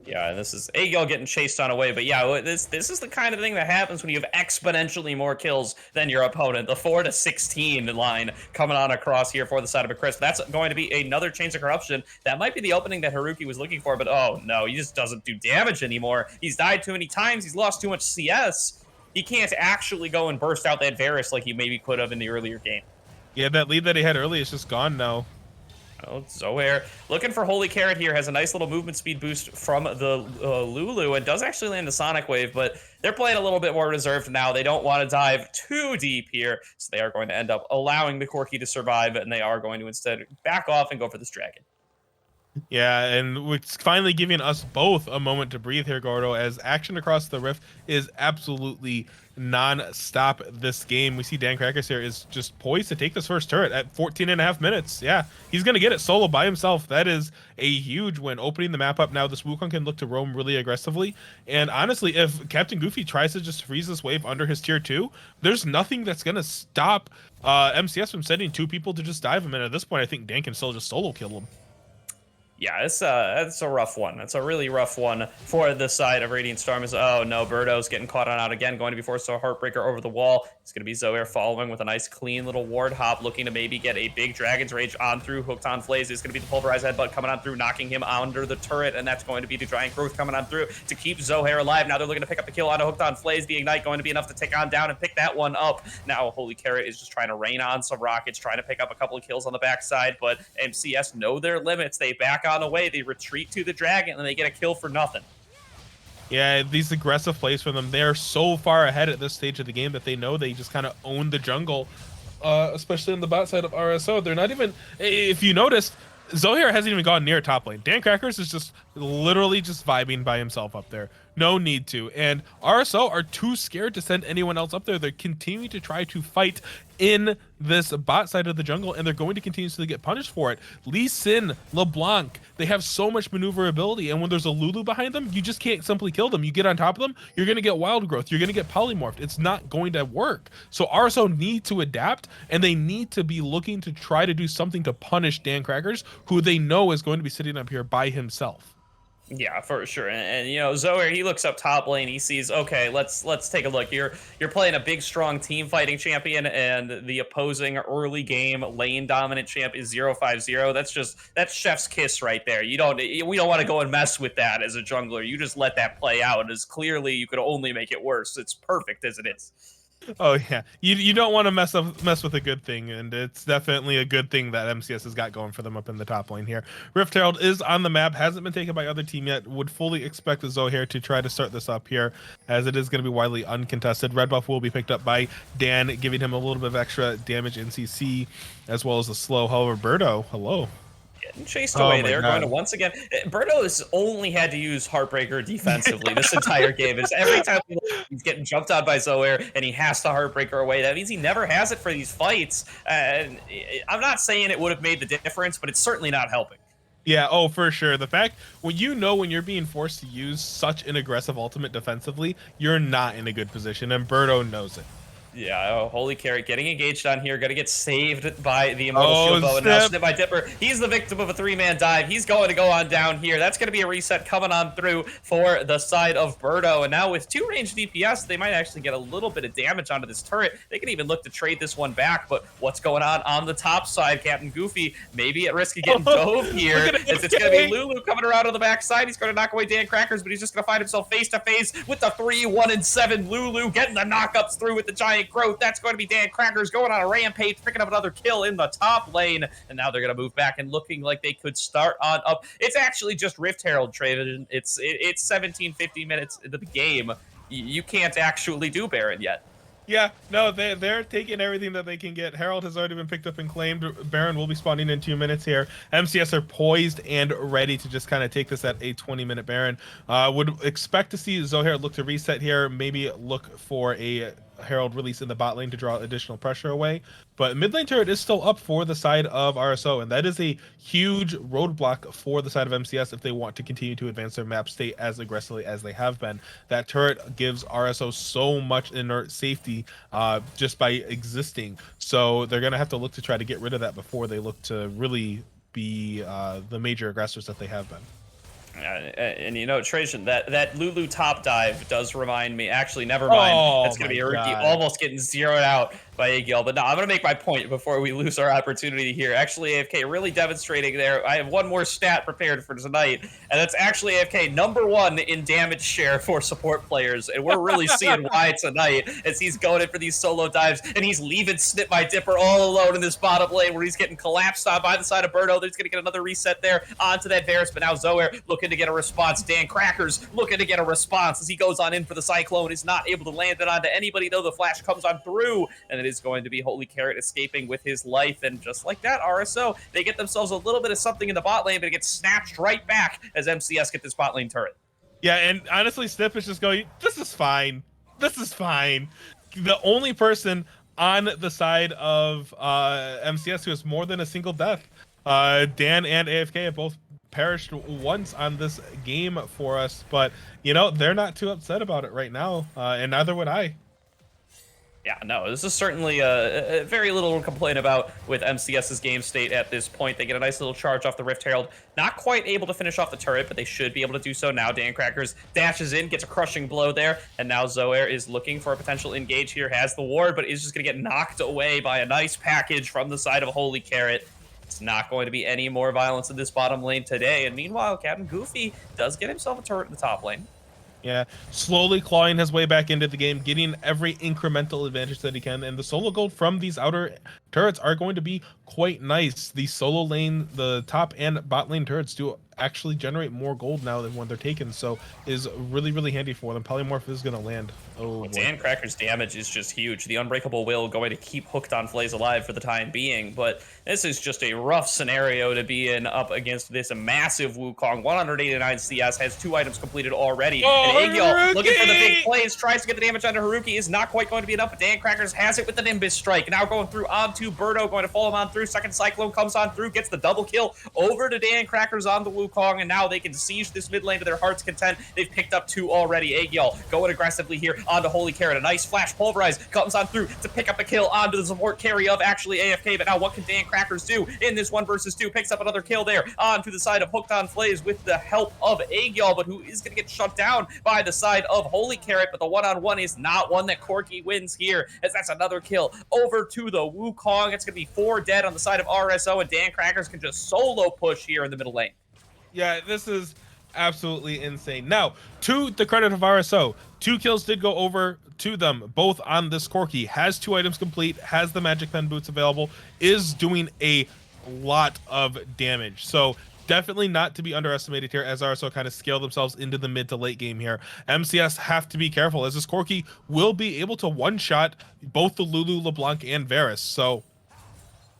Yeah, this is Aegis getting chased on away, but yeah, this is the kind of thing that happens when you have exponentially more kills than your opponent. The 4-16 line coming on across here for the side of McCrisp. That's going to be another Chains of Corruption. That might be the opening that Haruki was looking for, but oh no, he just doesn't do damage anymore. He's died too many times. He's lost too much CS. He can't actually go and burst out that Varus like he maybe could have in the earlier game. Yeah, that lead that he had early is just gone now. Oh, Zohair looking for Holy Carrot here, has a nice little movement speed boost from the Lulu, and does actually land the Sonic Wave, but they're playing a little bit more reserved now. They don't want to dive too deep here, so they are going to end up allowing the Corki to survive, and they are going to instead back off and go for this dragon. Yeah, and it's finally giving us both a moment to breathe here, Gordo, as action across the rift is absolutely non-stop this game. We see Dan Crackers here is just poised to take this first turret at 14.5 minutes. Yeah, he's going to get it solo by himself. That is a huge win. Opening the map up now, this Wukong can look to roam really aggressively. And honestly, if Captain Goofy tries to just freeze this wave under his tier 2, there's nothing that's going to stop MCS from sending 2 people to just dive him. And at this point, I think Dan can still just solo kill him. Yeah, it's a rough one. It's a really rough one for the side of Radiant Storm. Is oh no, Birdo's getting caught on out again, going to be forced to a Heartbreaker over the wall. It's going to be Zoair following with a nice clean little ward hop, looking to maybe get a big Dragon's Rage on through. Hooked on Flaze is going to be the Pulverized Headbutt coming on through, knocking him under the turret, and that's going to be the Giant Growth coming on through to keep Zohair alive. Now they're looking to pick up the kill on a Hooked on Flaze. The Ignite going to be enough to take on down and pick that one up. Now Holy Carrot is just trying to rain on some rockets, trying to pick up a couple of kills on the backside, but MCS know their limits. They back on away. They retreat to the dragon and they get a kill for nothing. Yeah, these aggressive plays from them, they're so far ahead at this stage of the game that they know they just kind of own the jungle, especially on the bot side of RSO. They're not even, if you noticed, Zohair hasn't even gone near top lane. Dan Crackers is just literally just vibing by himself up there. No need to. And RSO are too scared to send anyone else up there. They're continuing to try to fight in this bot side of the jungle, and they're going to continuously get punished for it. Lee Sin, LeBlanc, they have so much maneuverability, and when there's a Lulu behind them, you just can't simply kill them. You get on top of them, you're going to get wild growth. You're going to get polymorphed. It's not going to work. So RSO need to adapt, and they need to be looking to try to do something to punish Dan Crackers, who they know is going to be sitting up here by himself. Yeah, for sure. And you know, Zohair, he looks up top lane. He sees, okay, let's take a look. You're playing a big, strong team fighting champion, and the opposing early game lane dominant champ is 0-5-0. That's chef's kiss right there. We don't want to go and mess with that as a jungler. You just let that play out. As clearly you could only make it worse. It's perfect as it is. Oh yeah, you don't want to mess with a good thing, and it's definitely a good thing that MCS has got going for them up in the top lane here. Rift Herald is on the map, hasn't been taken by other team yet. Would fully expect the Zohair to try to start this up here, as it is going to be widely uncontested. Red buff will be picked up by Dan, giving him a little bit of extra damage in CC, as well as a slow. However, Birdo, hello. Getting chased away there, God. going to once again. Birdo has only had to use Heartbreaker defensively this entire game. Is every time he's getting jumped on by Zohair and he has to Heartbreaker away. That means he never has it for these fights. And I'm not saying it would have made the difference, but it's certainly not helping. Yeah, oh, for sure. The fact, when you're being forced to use such an aggressive ultimate defensively, you're not in a good position, and Birdo knows it. Yeah, oh, Holy Carrot getting engaged on here, gonna get saved by the Immortal Shield Bow, and now Snip by Dipper. He's the victim of a 3-man dive. He's going to go on down here. That's gonna be a reset coming on through for the side of Birdo, and now with 2 ranged DPS, they might actually get a little bit of damage onto this turret. They can even look to trade this one back, but what's going on the top side? Captain Goofy maybe at risk of getting dove here. It's gonna be Lulu coming around on the back side. He's gonna knock away Dan Crackers, but he's just gonna find himself face to face with the 3-1-7 Lulu, getting the knockups through with the Giant Growth. That's going to be Dan Crackers going on a rampage, picking up another kill in the top lane, and now they're going to move back and looking like they could start on up. It's actually just Rift Herald Traven. It's 17-50 minutes into the game. You can't actually do Baron yet. Yeah, no, they're taking everything that they can get. Herald has already been picked up and claimed. Baron will be spawning in 2 minutes here. MCS are poised and ready to just kind of take this at a 20-minute Baron. Would expect to see Zohair look to reset here, maybe look for a Herald release in the bot lane to draw additional pressure away. But mid lane turret is still up for the side of RSO, and that is a huge roadblock for the side of MCS if they want to continue to advance their map state as aggressively as they have been. That turret gives RSO so much inert safety just by existing. So they're going to have to look to try to get rid of that before they look to really be the major aggressors that they have been. And you know, Trajan, that Lulu top dive does remind me. Actually, never mind. Oh, that's going to be a rookie almost getting zeroed out by Aegis. But no, I'm going to make my point before we lose our opportunity here. Actually, AFK really demonstrating there. I have one more stat prepared for tonight, and that's actually AFK #1 in damage share for support players. And we're really seeing why tonight as he's going in for these solo dives, and he's leaving Snip by Dipper all alone in this bottom lane where he's getting collapsed on by the side of Birdo. He's going to get another reset there onto that Varus, but now Zohair looking to get a response. Dan Crackers looking to get a response as he goes on in for the Cyclone. Is not able to land it onto anybody, though the flash comes on through, and it is going to be Holy Carrot escaping with his life. And just like that, RSO, they get themselves a little bit of something in the bot lane, but it gets snatched right back as MCS get this bot lane turret. Yeah, and honestly, Snip is just going, this is fine. This is fine. The only person on the side of MCS who has more than a single death. Dan and AFK have both perished once on this game for us, but you know, they're not too upset about it right now, and neither would I. Yeah, no, this is certainly a very little to complain about with MCS's game state at this point. They get a nice little charge off the Rift Herald. Not quite able to finish off the turret, but they should be able to do so now. Dan Crackers dashes in, gets a crushing blow there, and now Zoair is looking for a potential engage here, has the ward, but is just going to get knocked away by a nice package from the side of Holy Carrot. It's not going to be any more violence in this bottom lane today, and meanwhile, Captain Goofy does get himself a turret in the top lane. Yeah, slowly clawing his way back into the game, getting every incremental advantage that he can, and the solo gold from these outer turrets are going to be quite nice. The solo lane, the top and bot lane turrets do actually generate more gold now than when they're taken, so is really, really handy for them. Polymorph is going to land. Oh, boy. Dan Cracker's damage is just huge. The Unbreakable Will going to keep Hooked on Flays alive for the time being, but this is just a rough scenario to be in up against this massive Wukong. 189 CS, has 2 items completed already. Oh, and Aegis, looking for the big Haruki! plays, tries to get the damage onto Haruki, is not quite going to be enough, but Dan Crackers has it with the Nimbus Strike. Now going through onto Birdo, going to follow him on through. Second Cyclone comes on through, gets the double kill over to Dan Crackers on the Wukong, and now they can siege this mid lane to their heart's content. They've picked up 2 already. Aegis going aggressively here onto Holy Carrot. A nice flash pulverize comes on through to pick up a kill onto the support carry of actually AFK, but now what can Dan Crackers do in this 1 versus 2? Picks up another kill there onto the side of Hooked on Flays with the help of Aegis, but who is going to get shut down by the side of Holy Carrot, but the one-on-one is not one that Corki wins here, as that's another kill over to the Wukong. It's going to be 4 dead on the side of RSO, and Dan Crackers can just solo push here in the middle lane. Yeah, this is absolutely insane. Now, to the credit of RSO, 2 kills did go over to them, both on this Corki. Has 2 items complete, has the Magic Pen boots available, is doing a lot of damage. So definitely not to be underestimated here, as RSO kind of scale themselves into the mid to late game here. MCS have to be careful, as this Corki will be able to one-shot both the Lulu, LeBlanc, and Varus. So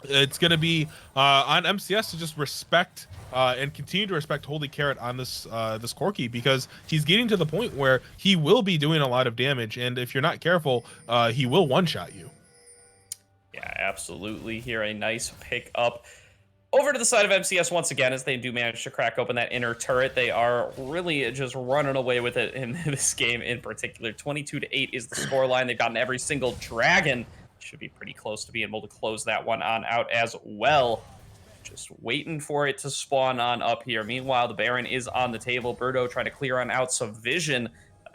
it's going to be on MCS to just respect and continue to respect Holy Carrot on this this Corki, because he's getting to the point where he will be doing a lot of damage, and if you're not careful, he will one-shot you. Yeah, absolutely. Here, a nice pick up over to the side of MCS once again, as they do manage to crack open that inner turret. They are really just running away with it in this game in particular. 22-8 is the scoreline. They've gotten every single dragon. Should be pretty close to being able to close that one on out as well. Just waiting for it to spawn on up here. Meanwhile, the Baron is on the table. Birdo trying to clear on out some vision.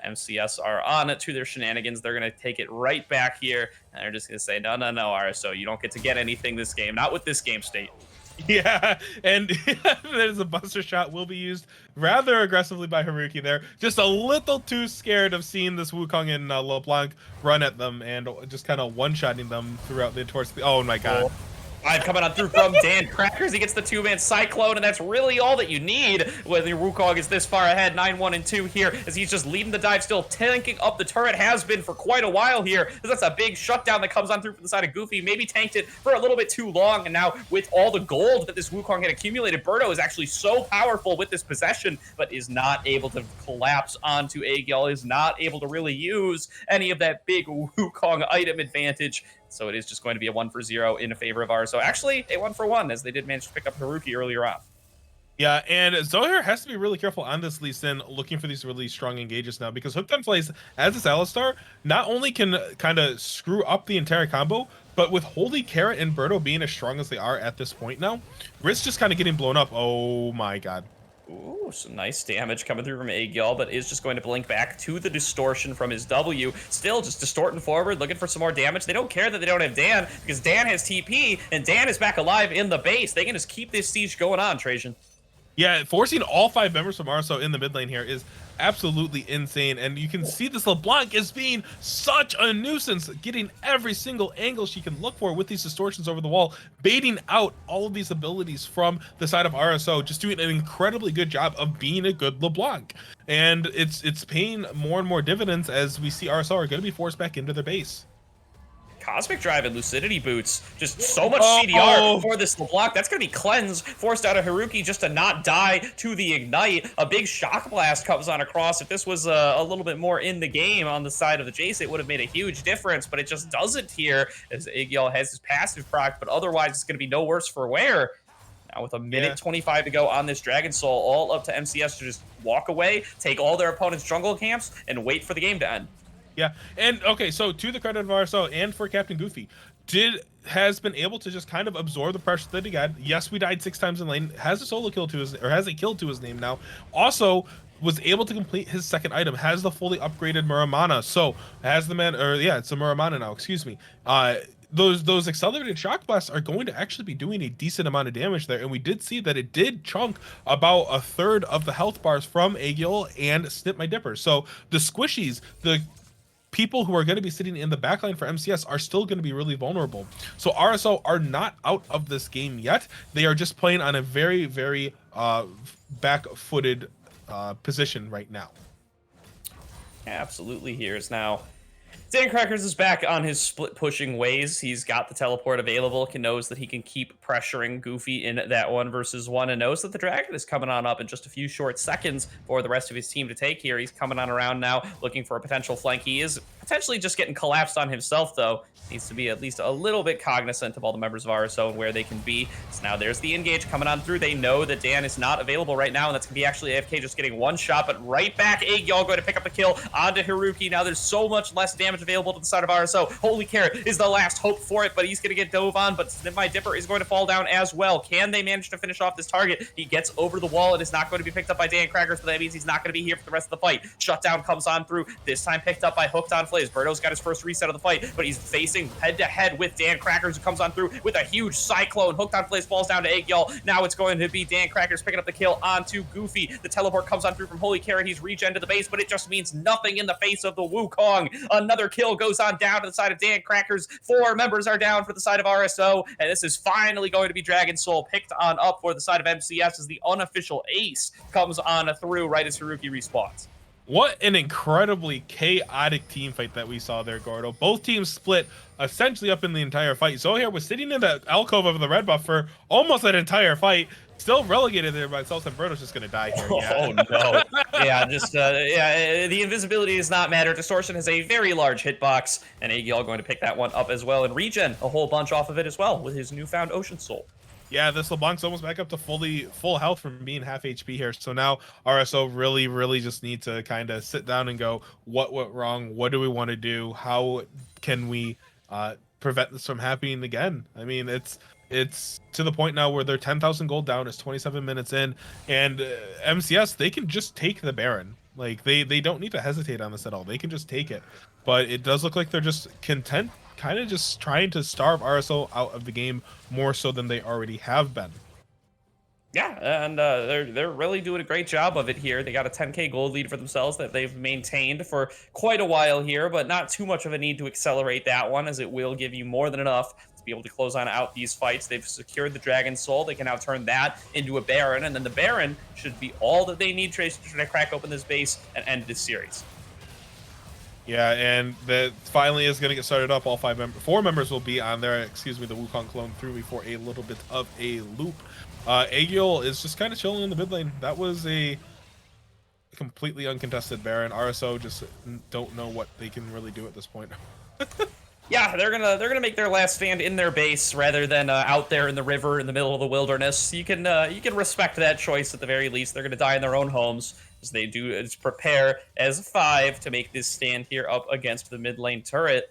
MCS are on it to their shenanigans. They're going to take it right back here, and they're just going to say, no, no, no, RSO, you don't get to get anything this game. Not with this game state. Yeah, and there's a buster shot will be used rather aggressively by Haruki there. Just a little too scared of seeing this Wukong and LeBlanc run at them and just kind of one-shotting them throughout the towards the... Oh my god. Dive coming on through from Dan Crackers. He gets the 2-man Cyclone, and that's really all that you need when your Wukong is this far ahead. 9-1 and 2 here, as he's just leading the dive, still tanking up the turret. Has been for quite a while here, as that's a big shutdown that comes on through from the side of Goofy. Maybe tanked it for a little bit too long, and now with all the gold that this Wukong had accumulated, Birdo is actually so powerful with this possession, but is not able to collapse onto Aegis, is not able to really use any of that big Wukong item advantage. So it is just going to be a 1-for-0 in favor of ours. So actually, a 1-for-1, as they did manage to pick up Haruki earlier on. Yeah, and Zohair has to be really careful on this Lee Sin, looking for these really strong engages now, because Hooked on Flays, as this Alistar, not only can kind of screw up the entire combo, but with Holy Carrot and Birdo being as strong as they are at this point now, Risk just kind of getting blown up. Oh my god. Ooh, some nice damage coming through from Aegis, but is just going to blink back to the distortion from his W. Still just distorting forward, looking for some more damage. They don't care that they don't have Dan, because Dan has TP, and Dan is back alive in the base. They can just keep this siege going on, Trajan. Yeah, forcing all 5 members from RSO in the mid lane here is absolutely insane, and you can see this LeBlanc is being such a nuisance, getting every single angle she can look for with these distortions over the wall, baiting out all of these abilities from the side of RSO, just doing an incredibly good job of being a good LeBlanc. And it's paying more and more dividends, as we see RSO are going to be forced back into their base. Cosmic Drive and Lucidity Boots. Just so much CDR for this LeBlanc. That's going to be cleansed, forced out of Haruki just to not die to the Ignite. A big Shock Blast comes on across. If this was a little bit more in the game on the side of the Jace, it would have made a huge difference, but it just doesn't here, as Aegis has his passive proc, but otherwise it's going to be no worse for wear. Now with a minute 25 to go on this Dragon Soul, all up to MCS to just walk away, take all their opponent's jungle camps, and wait for the game to end. Yeah, and okay, so to the credit of RSO and for Captain Goofy, has been able to just kind of absorb the pressure that he got. Yes, we died 6 times in lane. Has a solo kill to his, or has a kill to his name now. Also was able to complete his second item. Has the fully upgraded Muramana. So has the man, or yeah, it's a Muramana now. Excuse me. Those accelerated shock blasts are going to actually be doing a decent amount of damage there, and we did see that it did chunk about a third of the health bars from Aegis and Snip My Dipper. So the squishies, the people who are going to be sitting in the backline for MCS are still going to be really vulnerable. So RSO are not out of this game yet. They are just playing on a very, very back-footed position right now. Absolutely. Here's now Dan Crackers is back on his split pushing ways. He's got the teleport available, knows that he can keep pressuring Goofy in that 1v1, and knows that the Dragon is coming on up in just a few short seconds for the rest of his team to take here. He's coming on around now, looking for a potential flank. He is potentially just getting collapsed on himself, though. Needs to be at least a little bit cognizant of all the members of RSO and where they can be. So now there's the engage coming on through. They know that Dan is not available right now, and that's going to be actually AFK just getting one shot, but right back, Aegis going to pick up the kill onto Haruki. Now there's so much less damage available to the side of RSO. Holy Carrot is the last hope for it, but he's going to get dove on, but Snip My Dipper is going to fall down as well. Can they manage to finish off this target? He gets over the wall and is not going to be picked up by Dan Crackers, but that means he's not going to be here for the rest of the fight. Shutdown comes on through, this time picked up by Hooked on Flays. Birdo's got his first reset of the fight, but he's facing head-to-head with Dan Crackers, who comes on through with a huge cyclone. Hooked on Flays falls down to Aegis. Now it's going to be Dan Crackers picking up the kill onto Goofy. The teleport comes on through from Holy Carrot. He's regen to the base, but it just means nothing in the face of the Wukong. Another kill goes on down to the side of Dan Crackers. 4 members are down for the side of RSO, and this is finally going to be Dragon Soul picked on up for the side of MCS as the unofficial ace comes on through right as Haruki respawns. What an incredibly chaotic team fight that we saw there, Gordo. Both teams split essentially up in the entire fight. Zohair was sitting in the alcove of the red buff for almost that entire fight, still relegated there by itself, and Birdo's just going to die here. Yeah. Oh, no. Yeah, just, yeah, the invisibility does not matter. Distortion has a very large hitbox, and Aegis going to pick that one up as well, and regen a whole bunch off of it as well with his newfound Ocean Soul. Yeah, this LeBlanc's almost back up to full health from being half HP here. So now RSO really just need to kind of sit down and go, what went wrong? What do we want to do? How can we prevent this from happening again? I mean, it's to the point now where they're 10,000 gold down. It's 27 minutes in, and MCS, they can just take the Baron. Like they don't need to hesitate on this at all. They can just take it. But it does look like they're just content, kind of just trying to starve RSO out of the game more so than they already have been. Yeah, and they're really doing a great job of it here. They got a 10k gold lead for themselves that they've maintained for quite a while here, but not too much of a need to accelerate that one, as it will give you more than enough to be able to close on out these fights. They've secured the Dragon Soul. They can now turn that into a Baron, and then the Baron should be all that they need to crack open this base and end this series. Yeah, and that finally is going to get started up. All 4 members will be on there. Excuse me, the Wukong clone through before a little bit of a loop. Aegis is just kind of chilling in the mid lane. That was a completely uncontested Baron. RSO just don't know what they can really do at this point. Yeah, they're gonna make their last stand in their base rather than out there in the river in the middle of the wilderness. You can respect that choice at the very least. They're gonna die in their own homes as they do is prepare as 5 to make this stand here up against the mid lane turret.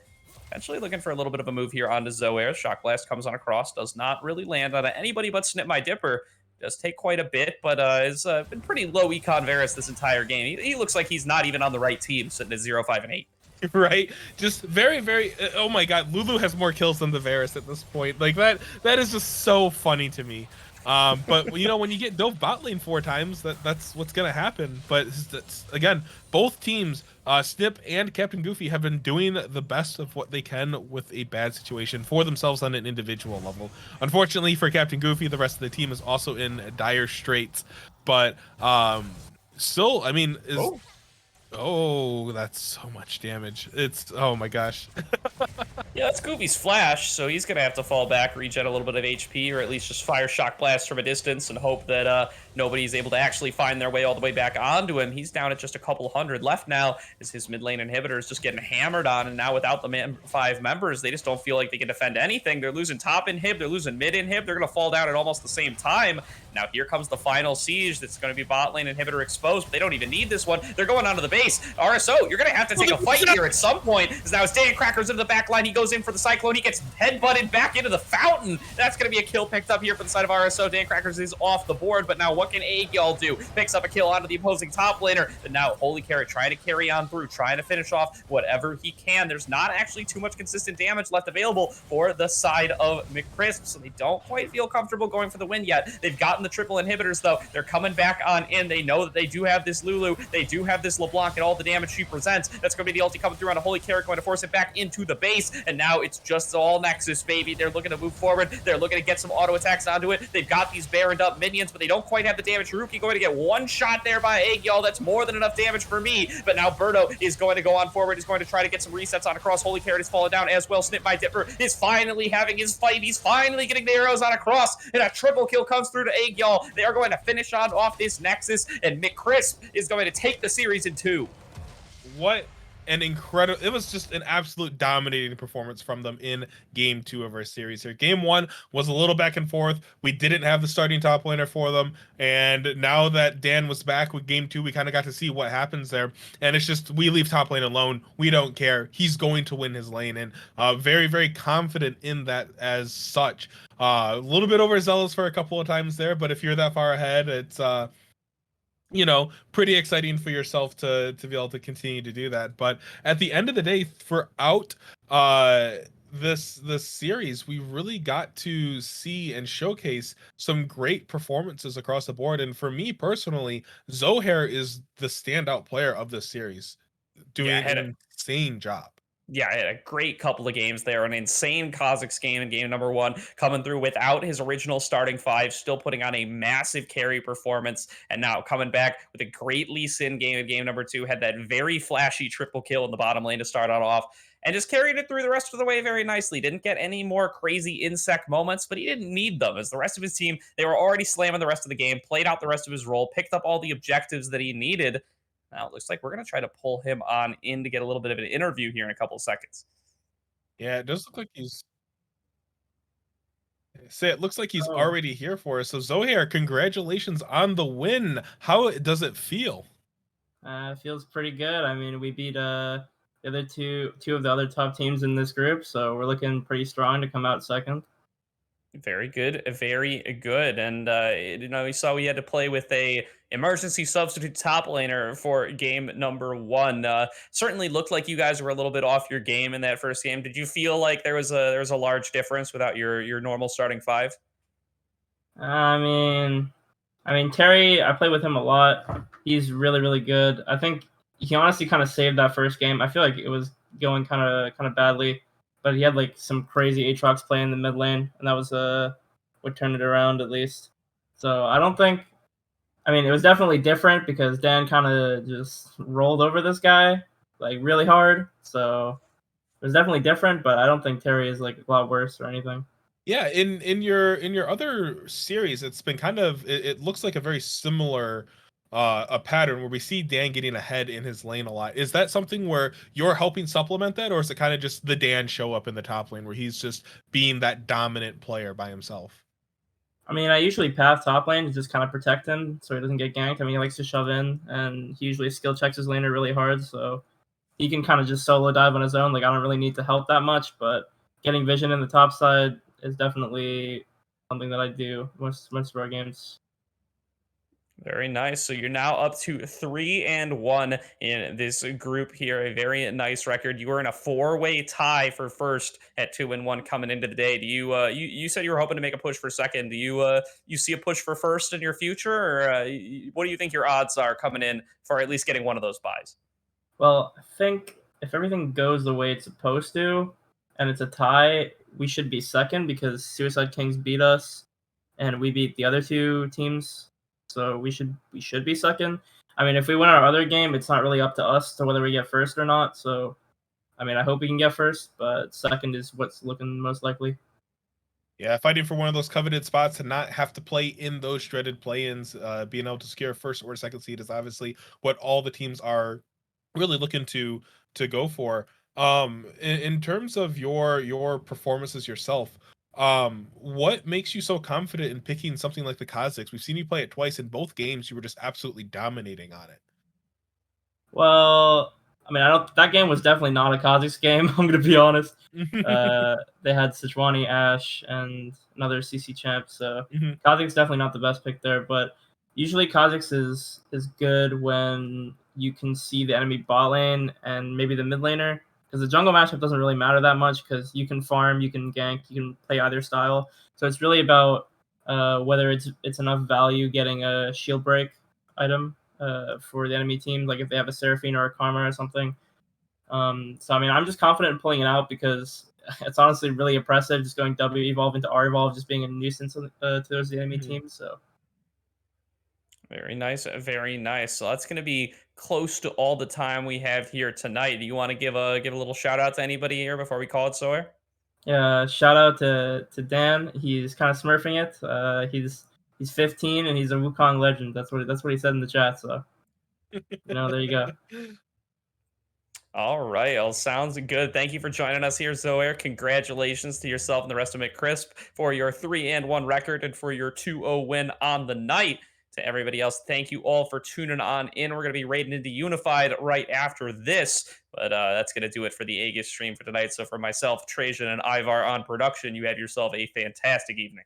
Eventually looking for a little bit of a move here onto Zohair. Shock Blast comes on across, does not really land on anybody but Snip My Dipper. Does take quite a bit, but has been pretty low econ Varus this entire game. He looks like he's not even on the right team, sitting at 0, 5, and 8. Right, just very oh my god, Lulu has more kills than the Varus at this point. Like that is just so funny to me. But you know, when you get dove bot lane 4 times, that's what's gonna happen. But it's, again, both teams, Snip and Captain Goofy, have been doing the best of what they can with a bad situation for themselves on an individual level. Unfortunately for Captain Goofy, the rest of the team is also in dire straits. But still, I mean, oh, that's so much damage. It's, oh my gosh. Yeah, that's Goofy's flash, so he's going to have to fall back, regen a little bit of HP, or at least just fire Shock Blast from a distance and hope that nobody's able to actually find their way all the way back onto him. He's down at just a couple hundred left now as his mid lane inhibitor is just getting hammered on, and now without the 5 members, they just don't feel like they can defend anything. They're losing top inhib, they're losing mid inhib, they're going to fall down at almost the same time. Now here comes the final siege that's going to be bot lane inhibitor exposed, but they don't even need this one. They're going onto the base. base. RSO, you're going to have to take a fight here at some point. As now as Dan Cracker's in the back line, he goes in for the Cyclone. He gets headbutted back into the fountain. That's going to be a kill picked up here for the side of RSO. Dan Crackers is off the board, but now what can Aegis do? Picks up a kill onto the opposing top laner. But now Holy Carrot trying to carry on through, trying to finish off whatever he can. There's not actually too much consistent damage left available for the side of McCrisp, so they don't quite feel comfortable going for the win yet. They've gotten the triple inhibitors, though. They're coming back on in. They know that they do have this Lulu. They do have this LeBlanc and all the damage she presents. That's going to be the ulti coming through on a Holy Carrot, going to force it back into the base. And now it's just all Nexus, baby. They're looking to move forward. They're looking to get some auto attacks onto it. They've got these baroned up minions, but they don't quite have the damage. Haruki going to get one shot there by Aegis. That's more than enough damage for me. But now Birdo is going to go on forward. He's going to try to get some resets on across. Holy Carrot has fallen down as well. Snip by Dipper is finally having his fight. He's finally getting the arrows on across, and a triple kill comes through to Aegis. They are going to finish on off this Nexus, and McCrisp is going to take the series in 2. What an incredible, it was just an absolute dominating performance from them in game 2 of our series here. Game 1 was a little back and forth. We didn't have the starting top laner for them, and now that Dan was back with game 2, we kind of got to see what happens there. And it's just, we leave top lane alone. We don't care. He's going to win his lane, and very, very confident in that as such. A little bit overzealous for a couple of times there, but if you're that far ahead, it's you know, pretty exciting for yourself to be able to continue to do that. But at the end of the day, throughout this series, we really got to see and showcase some great performances across the board. And for me personally, Zohair is the standout player of this series, doing an insane job. Yeah, I had a great couple of games there. An insane Kha'Zix game in game number 1, coming through without his original starting 5, still putting on a massive carry performance, and now coming back with a great Lee Sin game in game number 2, had that very flashy triple kill in the bottom lane to start it off, and just carried it through the rest of the way very nicely. Didn't get any more crazy insect moments, but he didn't need them, as the rest of his team, they were already slamming the rest of the game, played out the rest of his role, picked up all the objectives that he needed. Now it looks like we're going to try to pull him on in to get a little bit of an interview here in a couple of seconds. Yeah, it does look like it looks like he's Oh, already here for us. So Zohair, congratulations on the win. How does it feel? feels pretty good. I mean, we beat the other two of the other top teams in this group, so we're looking pretty strong to come out second. Very good, very good. And we saw we had to play with a emergency substitute top laner for game number 1. Certainly looked like you guys were a little bit off your game in that first game. Did you feel like there was a large difference without your normal starting 5? I mean Terry. I play with him a lot. He's really really good. I think he honestly kind of saved that first game. I feel like it was going kind of badly, but he had like some crazy Aatrox play in the mid lane, and that was what turned it around at least. So I don't think. I mean, it was definitely different because Dan kind of just rolled over this guy like really hard. So it was definitely different, but I don't think Terry is like a lot worse or anything. Yeah, in your other series, it's been kind of, it looks like a very similar a pattern where we see Dan getting ahead in his lane a lot. Is that something where you're helping supplement that, or is it kind of just the Dan show up in the top lane where he's just being that dominant player by himself? I mean, I usually path top lane to just kind of protect him so he doesn't get ganked. I mean, he likes to shove in, and he usually skill checks his laner really hard, so he can kind of just solo dive on his own. Like, I don't really need to help that much, but getting vision in the top side is definitely something that I do most of our games. Very nice. So you're now up to 3-1 in this group here. A very nice record. You were in a 4-way tie for first at 2-1 coming into the day. Do you said you were hoping to make a push for second? Do you see a push for first in your future, or what do you think your odds are coming in for at least getting one of those buys? Well, I think if everything goes the way it's supposed to, and it's a tie, we should be second because Suicide Kings beat us, and we beat the other two teams. So we should be second. I mean, if we win our other game, it's not really up to us to whether we get first or not. So, I mean, I hope we can get first, but second is what's looking most likely. Yeah, fighting for one of those coveted spots and not have to play in those dreaded play-ins, being able to secure first or second seed is obviously what all the teams are really looking to go for. In terms of your performances yourself, what makes you so confident in picking something like the Kha'Zix? We've seen you play it twice in both games. You were just absolutely dominating on it. Well, I mean, I don't. That game was definitely not a Kazakhs game. I'm gonna be honest. They had Sejuani, Ash, and another CC champ. So Mhm. Kazakhs definitely not the best pick there. But usually Kazakhs is good when you can see the enemy bot lane and maybe the mid laner, because the jungle matchup doesn't really matter that much because you can farm, you can gank, you can play either style. So it's really about whether it's enough value getting a shield break item for the enemy team, like if they have a Seraphine or a Karma or something. So I mean, I'm just confident in pulling it out because it's honestly really oppressive just going W evolve into R evolve, just being a nuisance towards the enemy Mhm. team. So Very nice, very nice. So that's going to be close to all the time we have here tonight. Do you want to give a little shout out to anybody here before we call it Sawyer? yeah, shout out to Dan. He's kind of smurfing it. He's 15 and he's a Wukong legend. That's what he said in the chat. So there you go. All right. Well, sounds good. Thank you for joining us here, Zoair. Congratulations to yourself and the rest of McCrisp for your 3-1 record and for your 2-0 win on the night. To everybody else, thank you all for tuning on in. We're going to be raiding into Unified right after this, but that's going to do it for the Aegis stream for tonight. So for myself, Trajan, and Ivar on production, you have yourself a fantastic evening.